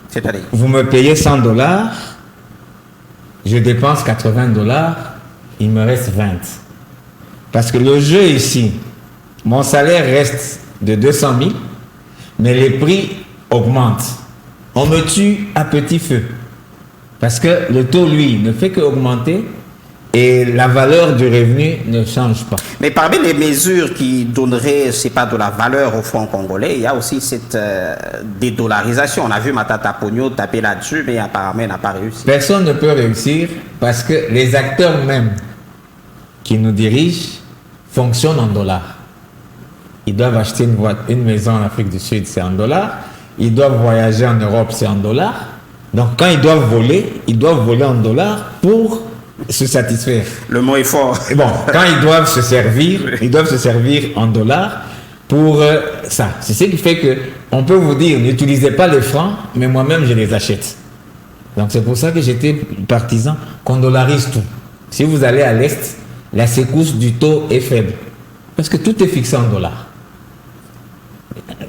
C'est-à-dire? Vous me payez $100, je dépense $80, il me reste 20. Parce que le jeu ici, mon salaire reste de 200 000, mais les prix augmentent. On me tue à petit feu. Parce que le taux, lui, ne fait qu'augmenter et la valeur du revenu ne change pas. Mais parmi les mesures qui donneraient, c'est pas de la valeur au franc congolais, il y a aussi cette dédollarisation. On a vu Matata Pogno taper là-dessus, mais apparemment, il n'a pas réussi. Personne ne peut réussir parce que les acteurs même qui nous dirigent fonctionnent en dollars. Ils doivent acheter une maison en Afrique du Sud, c'est en dollars. Ils doivent voyager en Europe, c'est en dollars. Donc quand ils doivent voler en dollars pour se satisfaire. Le mot est fort. Et bon, quand ils doivent se servir en dollars pour ça. C'est ce qui fait que on peut vous dire, n'utilisez pas les francs, mais moi-même je les achète. Donc c'est pour ça que j'étais partisan qu'on dollarise tout. Si vous allez à l'Est, la secousse du taux est faible. Parce que tout est fixé en dollars.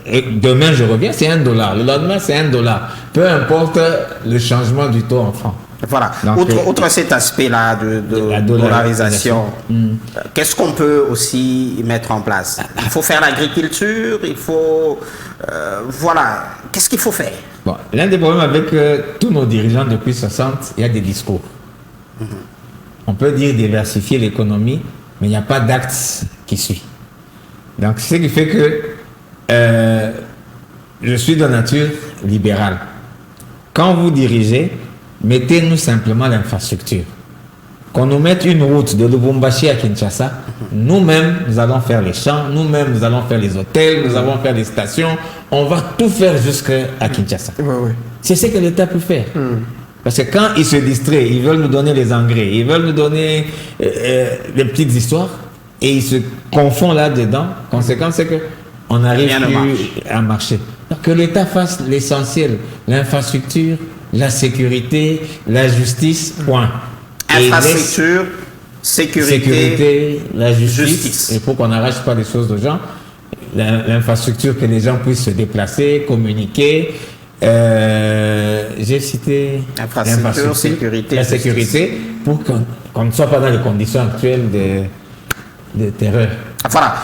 Et demain je reviens, c'est $1. Le lendemain c'est $1. Peu importe le changement du taux en francs. Voilà. Donc, outre cet aspect-là de la dollarisation, qu'est-ce qu'on peut aussi mettre en place? Il faut faire l'agriculture, il faut... voilà. Qu'est-ce qu'il faut faire? Bon, l'un des problèmes avec tous nos dirigeants depuis 60, il y a des discours. On peut dire diversifier l'économie, mais il n'y a pas d'actes qui suit. Donc, c'est ce qui fait que je suis de nature libérale. Quand vous dirigez, mettez-nous simplement l'infrastructure. Qu'on nous mette une route de Lubumbashi à Kinshasa, nous-mêmes, nous allons faire les champs, nous-mêmes, nous allons faire les hôtels, nous allons faire les stations, on va tout faire jusqu'à Kinshasa. Oui. C'est ce que l'État peut faire. Parce que quand ils se distraient, ils veulent nous donner les engrais, ils veulent nous donner des petites histoires, et ils se confondent là-dedans. Conséquence, c'est qu'on n'arrive plus à marcher. Donc, que l'État fasse l'essentiel, l'infrastructure, la sécurité, la justice, point. Infrastructure, sécurité, la justice. Il faut qu'on n'arrache pas les choses aux gens. L'infrastructure, que les gens puissent se déplacer, communiquer. J'ai cité infrastructure, sécurité, la sécurité, pour qu'on ne soit pas dans les conditions actuelles de terreur. Voilà.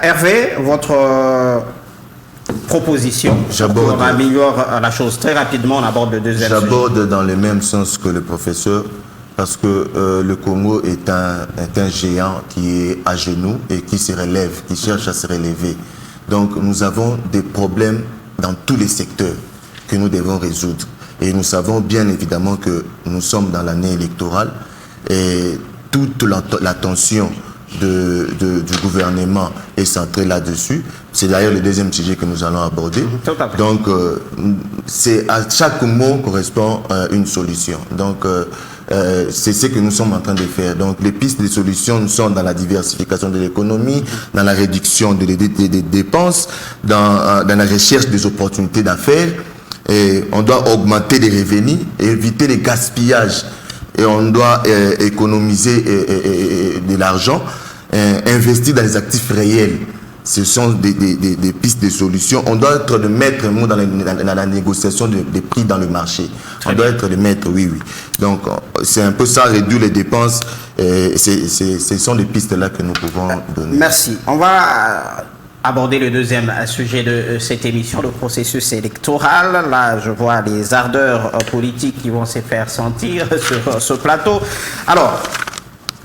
Hervé, votre proposition, on améliore la chose très rapidement, on aborde le deuxième sujet. J'aborde dans le même sens que le professeur, parce que le Congo est un géant qui est à genoux et qui se relève, qui cherche à se relever. Donc nous avons des problèmes dans tous les secteurs que nous devons résoudre. Et nous savons bien évidemment que nous sommes dans l'année électorale et toute l'attention du gouvernement est centrée là-dessus. C'est d'ailleurs le deuxième sujet que nous allons aborder. Donc, c'est à chaque mot correspond une solution. Donc, c'est ce que nous sommes en train de faire. Donc, les pistes de solutions sont dans la diversification de l'économie, dans la réduction des dépenses, dans la recherche des opportunités d'affaires. Et on doit augmenter les revenus et éviter les gaspillages. Et on doit économiser de l'argent, investir dans les actifs réels. Ce sont des pistes de solutions. On doit être le maître mot dans la négociation des prix dans le marché. On doit être le maître, oui. Donc, c'est un peu ça, réduire les dépenses. Ce sont les pistes-là que nous pouvons donner. Merci. On va aborder le deuxième sujet de cette émission, le processus électoral. Là, je vois les ardeurs politiques qui vont se faire sentir sur ce plateau. Alors,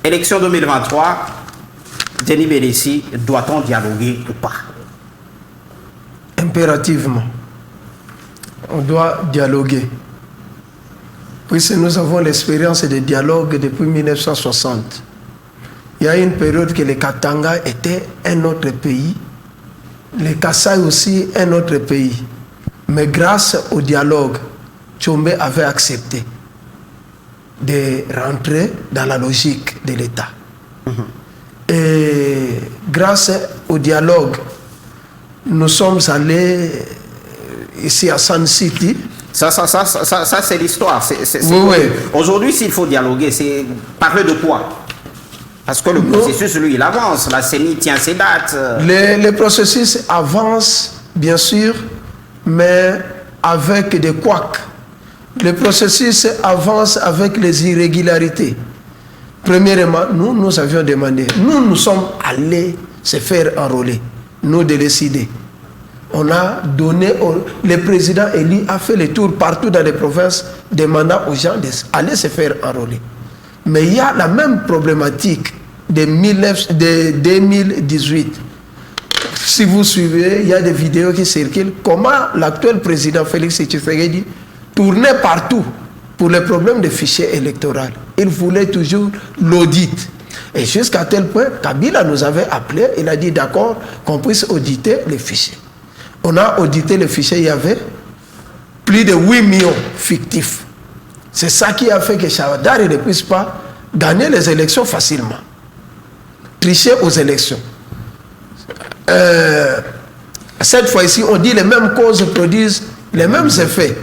élection 2023, Denis Bélissi, doit-on dialoguer ou pas? Impérativement. On doit dialoguer. Puisque nous avons l'expérience de dialogue depuis 1960. Il y a une période que le Katanga était un autre pays, le Kasaï aussi un autre pays. Mais grâce au dialogue, Tchombe avait accepté de rentrer dans la logique de l'État. Et grâce au dialogue, nous sommes allés ici à Sun City Ça c'est l'histoire. Oui. Aujourd'hui, s'il faut dialoguer, c'est parler de quoi? Parce que le processus, lui, il avance. La CENI tient ses dates. Le processus avance, bien sûr, mais avec des couacs. Le processus avance avec les irrégularités. Premièrement, nous avions demandé, nous sommes allés se faire enrôler, nous de décider. On a donné, le président élu a fait le tour partout dans les provinces, demandant aux gens d'aller se faire enrôler. Mais il y a la même problématique de 2018. Si vous suivez, il y a des vidéos qui circulent. Comment l'actuel président Félix Tshisekedi tournait partout pour les problèmes de fichiers électoraux. Il voulait toujours l'audit. Et jusqu'à tel point, Kabila nous avait appelé, il a dit d'accord qu'on puisse auditer les fichiers. On a audité les fichiers, il y avait plus de 8 millions fictifs. C'est ça qui a fait que Chawadari ne puisse pas gagner les élections facilement. Tricher aux élections. Cette fois-ci, on dit les mêmes causes produisent les mêmes effets.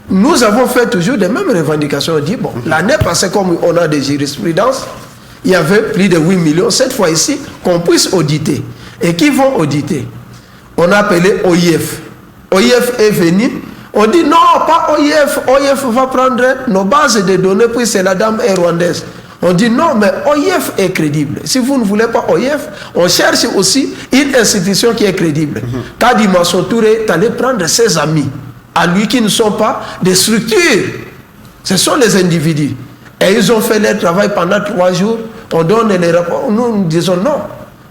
Nous avons fait toujours les mêmes revendications. On dit, bon, l'année passée, comme on a des jurisprudences, il y avait plus de 8 millions. Cette fois-ci, qu'on puisse auditer. Et qui vont auditer? On a appelé OIF. OIF est venu. On dit, non, pas OIF. OIF va prendre nos bases de données, puis c'est la dame est rwandaise. On dit non, mais OIF est crédible. Si vous ne voulez pas OIF, on cherche aussi une institution qui est crédible. Kadi Masson Touré est allé prendre ses amis, à lui qui ne sont pas des structures. Ce sont les individus. Et ils ont fait leur travail pendant 3 jours. On donne les rapports. Nous disons non.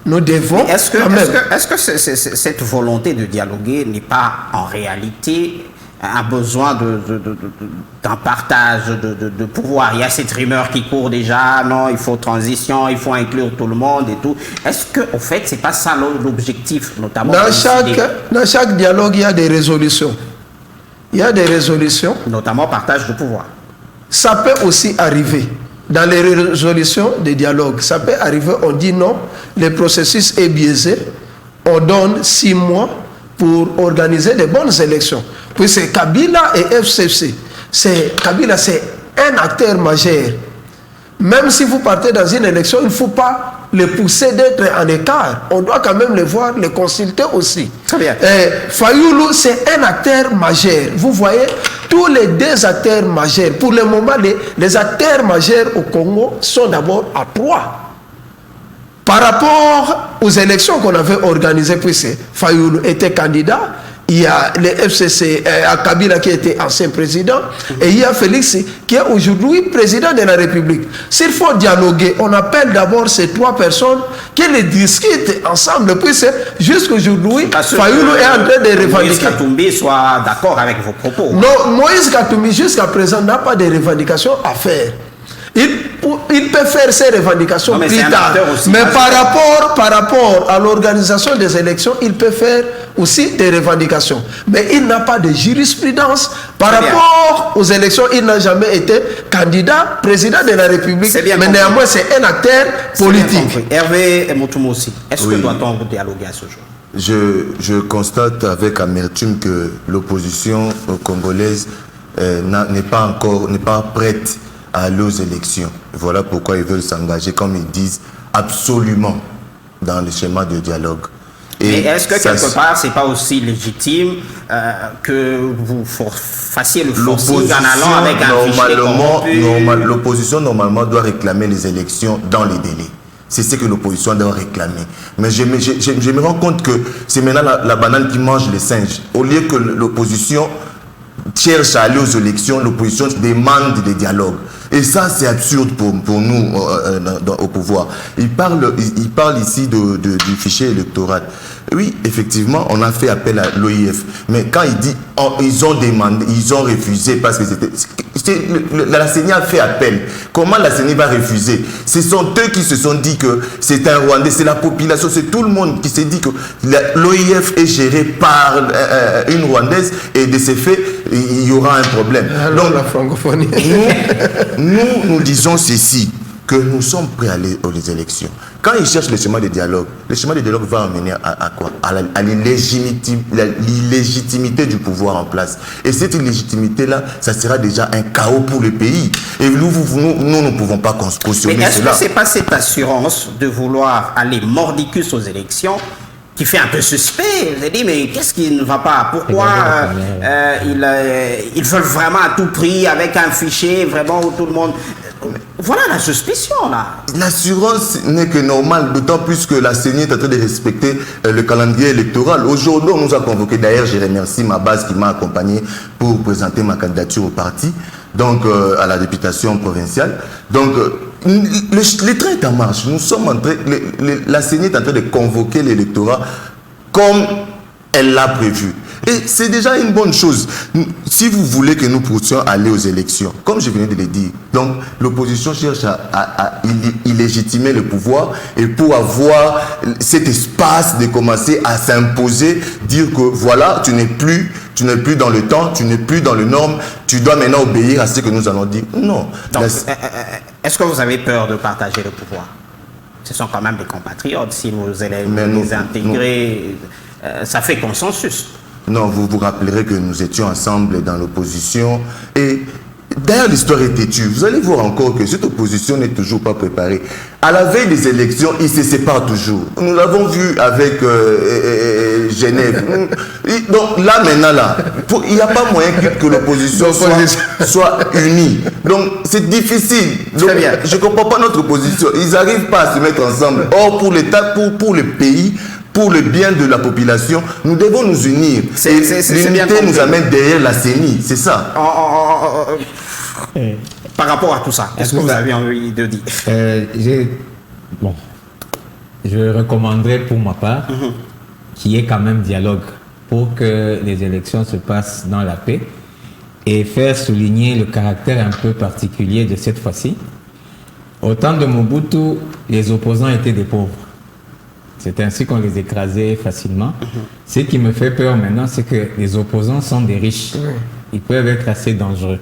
Nous devons. Est-ce que cette volonté de dialoguer n'est pas en réalité un besoin d'un partage de pouvoir? Il y a cette rumeur qui court déjà, non, il faut transition, il faut inclure tout le monde et tout. Est-ce que, au fait, c'est pas ça l'objectif, notamment dans chaque dialogue, il y a des résolutions. Il y a des résolutions. Notamment partage de pouvoir. Ça peut aussi arriver. Dans les résolutions des dialogues, ça peut arriver, on dit non, le processus est biaisé, on donne 6 mois pour organiser de bonnes élections. Puis c'est Kabila et FCC. Kabila, c'est un acteur majeur. Même si vous partez dans une élection, il ne faut pas les pousser d'être en écart. On doit quand même les voir, les consulter aussi. Très bien. Fayoulou, c'est un acteur majeur. Vous voyez, tous les 2 acteurs majeurs, pour le moment, les acteurs majeurs au Congo sont d'abord à 3. Par rapport aux élections qu'on avait organisées, puis Fayoulou était candidat, il y a le FCC, à Kabila qui était ancien président, et il y a Félix qui est aujourd'hui président de la République. S'il faut dialoguer, on appelle d'abord ces 3 personnes qui les discutent ensemble, puis jusqu'aujourd'hui, Fayoulou est en train de revendiquer. Moïse Katumbi soit d'accord avec vos propos. Non, Moïse Katumbi jusqu'à présent n'a pas de revendications à faire. Il peut faire ses revendications plus tard. Mais par rapport à l'organisation des élections, il peut faire aussi des revendications. Mais il n'a pas de jurisprudence. Par rapport aux élections, il n'a jamais été candidat, président de la République. Mais néanmoins, c'est un acteur politique. Hervé Moutoumo aussi, est-ce que doit-on dialoguer à ce jour? Je constate avec amertume que l'opposition congolaise n'est pas prête à aller aux élections. Voilà pourquoi ils veulent s'engager, comme ils disent, absolument dans le schéma de dialogue. Mais est-ce que quelque part, c'est pas aussi légitime que vous fassiez le forcing en allant avec un fichier corrompu? L'opposition, normalement, doit réclamer les élections dans les délais. C'est ce que l'opposition doit réclamer. Mais je me rends compte que c'est maintenant la banane qui mange les singes. Au lieu que l'opposition cherche à aller aux élections, l'opposition demande des dialogues. Et ça, c'est absurde pour nous au pouvoir. Il parle ici du fichier électoral. Oui, effectivement, on a fait appel à l'OIF. Mais quand il dit ils ont demandé, ils ont refusé parce que la CENI a fait appel. Comment la CENI va refuser? Ce sont eux qui se sont dit que c'est un Rwandais, c'est la population, c'est tout le monde qui s'est dit que l'OIF est géré par une Rwandaise et de ces faits, il y aura un problème. Alors, la francophonie. Nous disons ceci, que nous sommes prêts à aller aux élections. Quand ils cherchent le chemin de dialogue, le chemin de dialogue va amener à quoi? À l'illégitimité du pouvoir en place. Et cette illégitimité-là, ça sera déjà un chaos pour le pays. Et nous ne pouvons pas cautionner Mais est-ce cela. que ce n'est pas cette assurance de vouloir aller mordicus aux élections qui fait un peu suspect? J'ai dit, mais qu'est-ce qui ne va pas? Pourquoi ils veulent vraiment à tout prix, avec un fichier vraiment où tout le monde... Voilà la suspicion, là. L'assurance n'est que normale, d'autant plus que la CENI est en train de respecter le calendrier électoral. Aujourd'hui, on nous a convoqués. D'ailleurs, je remercie ma base qui m'a accompagné pour présenter ma candidature au parti, donc à la députation provinciale. Donc, le train est en marche. Nous sommes en train, la CENI est en train de convoquer l'électorat comme elle l'a prévu. Et c'est déjà une bonne chose. Si vous voulez que nous puissions aller aux élections, comme je venais de le dire, donc l'opposition cherche à illégitimer le pouvoir, et pour avoir cet espace de commencer à s'imposer, dire que voilà, tu n'es plus dans le temps, tu n'es plus dans les normes, tu dois maintenant obéir à ce que nous allons dire. Non. Donc, est-ce que vous avez peur de partager le pouvoir? Ce sont quand même des compatriotes. Si vous allez les intégrer, ça fait consensus. Non, vous vous rappellerez que nous étions ensemble dans l'opposition. Et d'ailleurs, l'histoire est têtue. Vous allez voir encore que cette opposition n'est toujours pas préparée. À la veille des élections, ils se séparent toujours. Nous l'avons vu avec Genève. Donc là, maintenant, il n'y a pas moyen que l'opposition soit unie. Donc c'est difficile. Donc, je ne comprends pas notre opposition. Ils n'arrivent pas à se mettre ensemble. Or, pour l'État, pour le pays, pour le bien de la population, nous devons nous unir. L'unité nous amène derrière la CENI, c'est ça. Par rapport à tout ça, qu'est-ce que vous avez envie de dire? Je recommanderais pour ma part qu'il y ait quand même dialogue pour que les élections se passent dans la paix et faire souligner le caractère un peu particulier de cette fois-ci. Au temps de Mobutu, les opposants étaient des pauvres. C'est ainsi qu'on les écrasait facilement. Ce qui me fait peur maintenant, c'est que les opposants sont des riches. Ils peuvent être assez dangereux.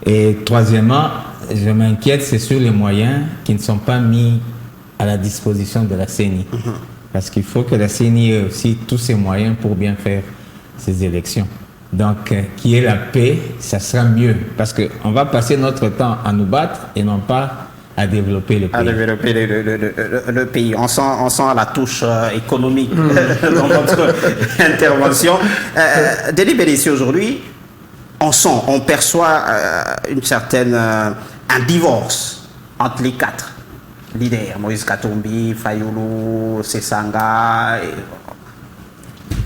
Et troisièmement, je m'inquiète, c'est sur les moyens qui ne sont pas mis à la disposition de la CENI. Parce qu'il faut que la CENI ait aussi tous ses moyens pour bien faire ces élections. Donc, qu'il y ait la paix, ça sera mieux. Parce qu'on va passer notre temps à nous battre et non pas à développer le pays. À développer le pays. On sent la touche économique dans notre intervention. Délibéré ici aujourd'hui, on perçoit un divorce entre les quatre leaders, Moïse Katumbi, Fayulu, Sesanga.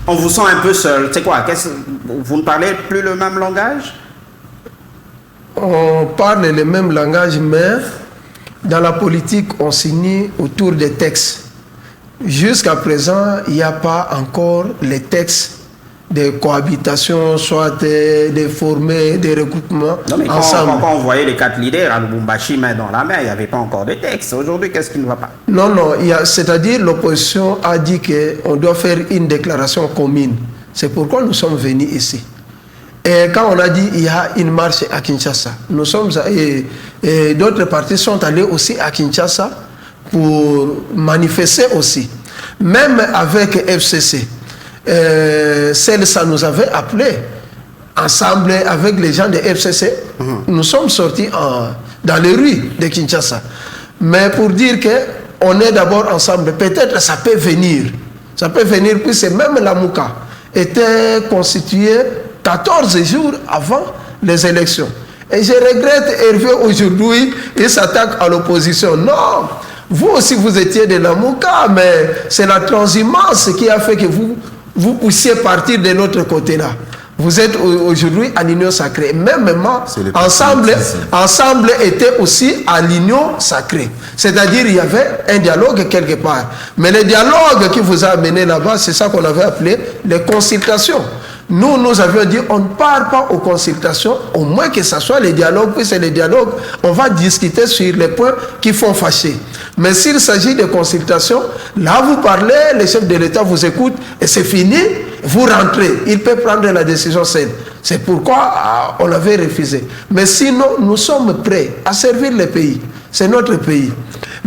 On vous sent un peu seul. C'est quoi? Vous ne parlez plus le même langage? On parle le même langage, mais dans la politique, on signe autour des textes. Jusqu'à présent, il n'y a pas encore les textes de cohabitation, soit des formés, des regroupements ensemble. Quand on voyait les quatre leaders à Lubumbashi, main dans la main, il n'y avait pas encore de texte. Aujourd'hui, qu'est-ce qui ne va pas? Non, c'est-à-dire l'opposition a dit qu'on doit faire une déclaration commune. C'est pourquoi nous sommes venus ici. Et quand on a dit qu'il y a une marche à Kinshasa, et d'autres partis sont allés aussi à Kinshasa pour manifester aussi. Même avec FCC, ça nous avait appelé, ensemble avec les gens de FCC, nous sommes sortis dans les rues de Kinshasa. Mais pour dire qu'on est d'abord ensemble, peut-être ça peut venir. Ça peut venir, puisque même la Mouka était constituée 14 jours avant les élections. Et je regrette Hervé aujourd'hui, il s'attaque à l'opposition. Non, vous aussi vous étiez de la Mouka, mais c'est la transhumance qui a fait que vous puissiez partir de l'autre côté là. Vous êtes aujourd'hui à l'union sacrée. Même ensemble était aussi à l'union sacrée. C'est-à-dire il y avait un dialogue quelque part. Mais le dialogue qui vous a amené là-bas, c'est ça qu'on avait appelé les consultations. Nous avions dit, on ne part pas aux consultations, au moins que ce soit les dialogues, puis c'est les dialogues, on va discuter sur les points qui font fâcher. Mais s'il s'agit de consultations, là vous parlez, le chef de l'État vous écoute, et c'est fini, vous rentrez. Il peut prendre la décision seule. C'est pourquoi on l'avait refusé. Mais sinon, nous sommes prêts à servir le pays. C'est notre pays.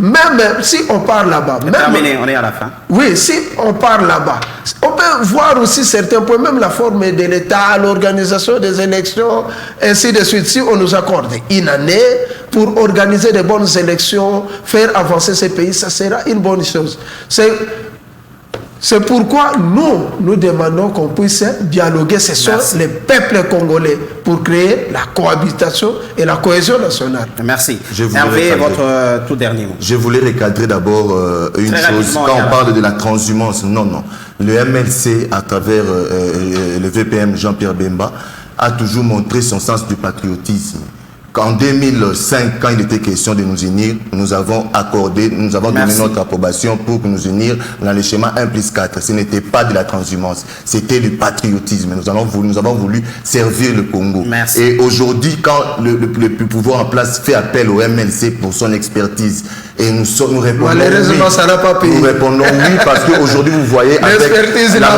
Même si on part là-bas, Terminé, on est à la fin. oui, si on part là-bas, on peut voir aussi certains points, même la forme de l'État, l'organisation des élections, ainsi de suite. Si on nous accorde une année pour organiser de bonnes élections, faire avancer ce pays, ça sera une bonne chose. C'est pourquoi nous demandons qu'on puisse dialoguer. Ce sont les peuples congolais pour créer la cohabitation et la cohésion nationale. Merci. Hervé, Hervé, votre tout dernier mot. Je voulais recadrer d'abord une chose. Quand on parle de la transhumance, non. Le MLC, à travers le VPM Jean-Pierre Bemba, a toujours montré son sens du patriotisme. En 2005, quand il était question de nous unir, nous avons donné notre approbation pour nous unir dans le schéma 1+4. Ce n'était pas de la transhumance, c'était du patriotisme. Nous avons voulu servir le Congo. Merci. Et aujourd'hui, quand le pouvoir en place fait appel au MLC pour son expertise, et nous répondons malheureusement, ça n'a pas payé. Nous répondons oui parce qu'aujourd'hui, vous voyez, avec la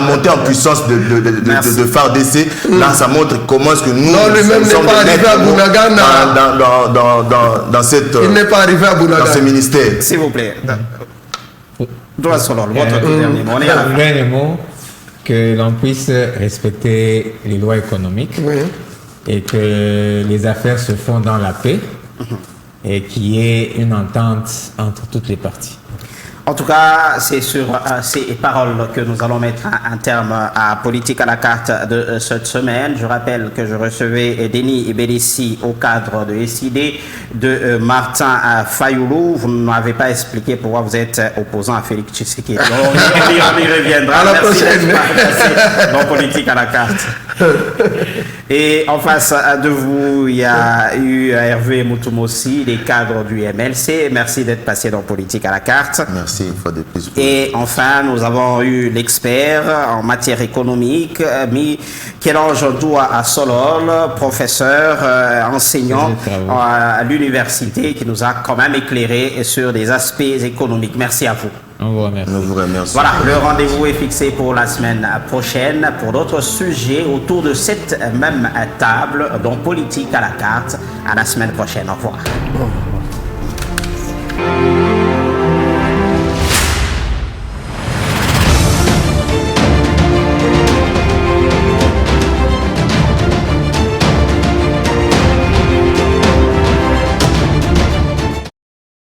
montée en puissance de FARDC, là, ça montre comment est-ce que nous lui-même n'est pas arrivé à Bounagana dans cette il n'est pas arrivé à Bounagana dans ce ministère. S'il vous plaît. Doigt Solol, votre tout dernier mot. On est à la fin. Dernier mot, que l'on puisse respecter les lois économiques et que les affaires se font dans la paix et qu'il y ait une entente entre toutes les parties. En tout cas, c'est sur ces paroles que nous allons mettre un terme à Politique à la carte de cette semaine. Je rappelle que je recevais Denis Ibélissi au cadre de SID, de Martin Fayoulou. Vous ne m'avez pas expliqué pourquoi vous êtes opposant à Félix Tshisekedi. On y reviendra. À la Merci prochaine. dans Politique à la carte. Et en face de vous, il y a eu Hervé Moutoumossi, les cadres du MLC. Merci d'être passé dans Politique à la carte. Merci une fois de plus. Et enfin, nous avons eu l'expert en matière économique, Michel-Ange Doua Solol, professeur, enseignant à l'université, qui nous a quand même éclairé sur des aspects économiques. Merci à vous. On vous remercie. Nous vous remercions. Voilà, le rendez-vous est fixé pour la semaine prochaine pour d'autres sujets autour de cette même table, dont Politique à la carte. À la semaine prochaine. Au revoir.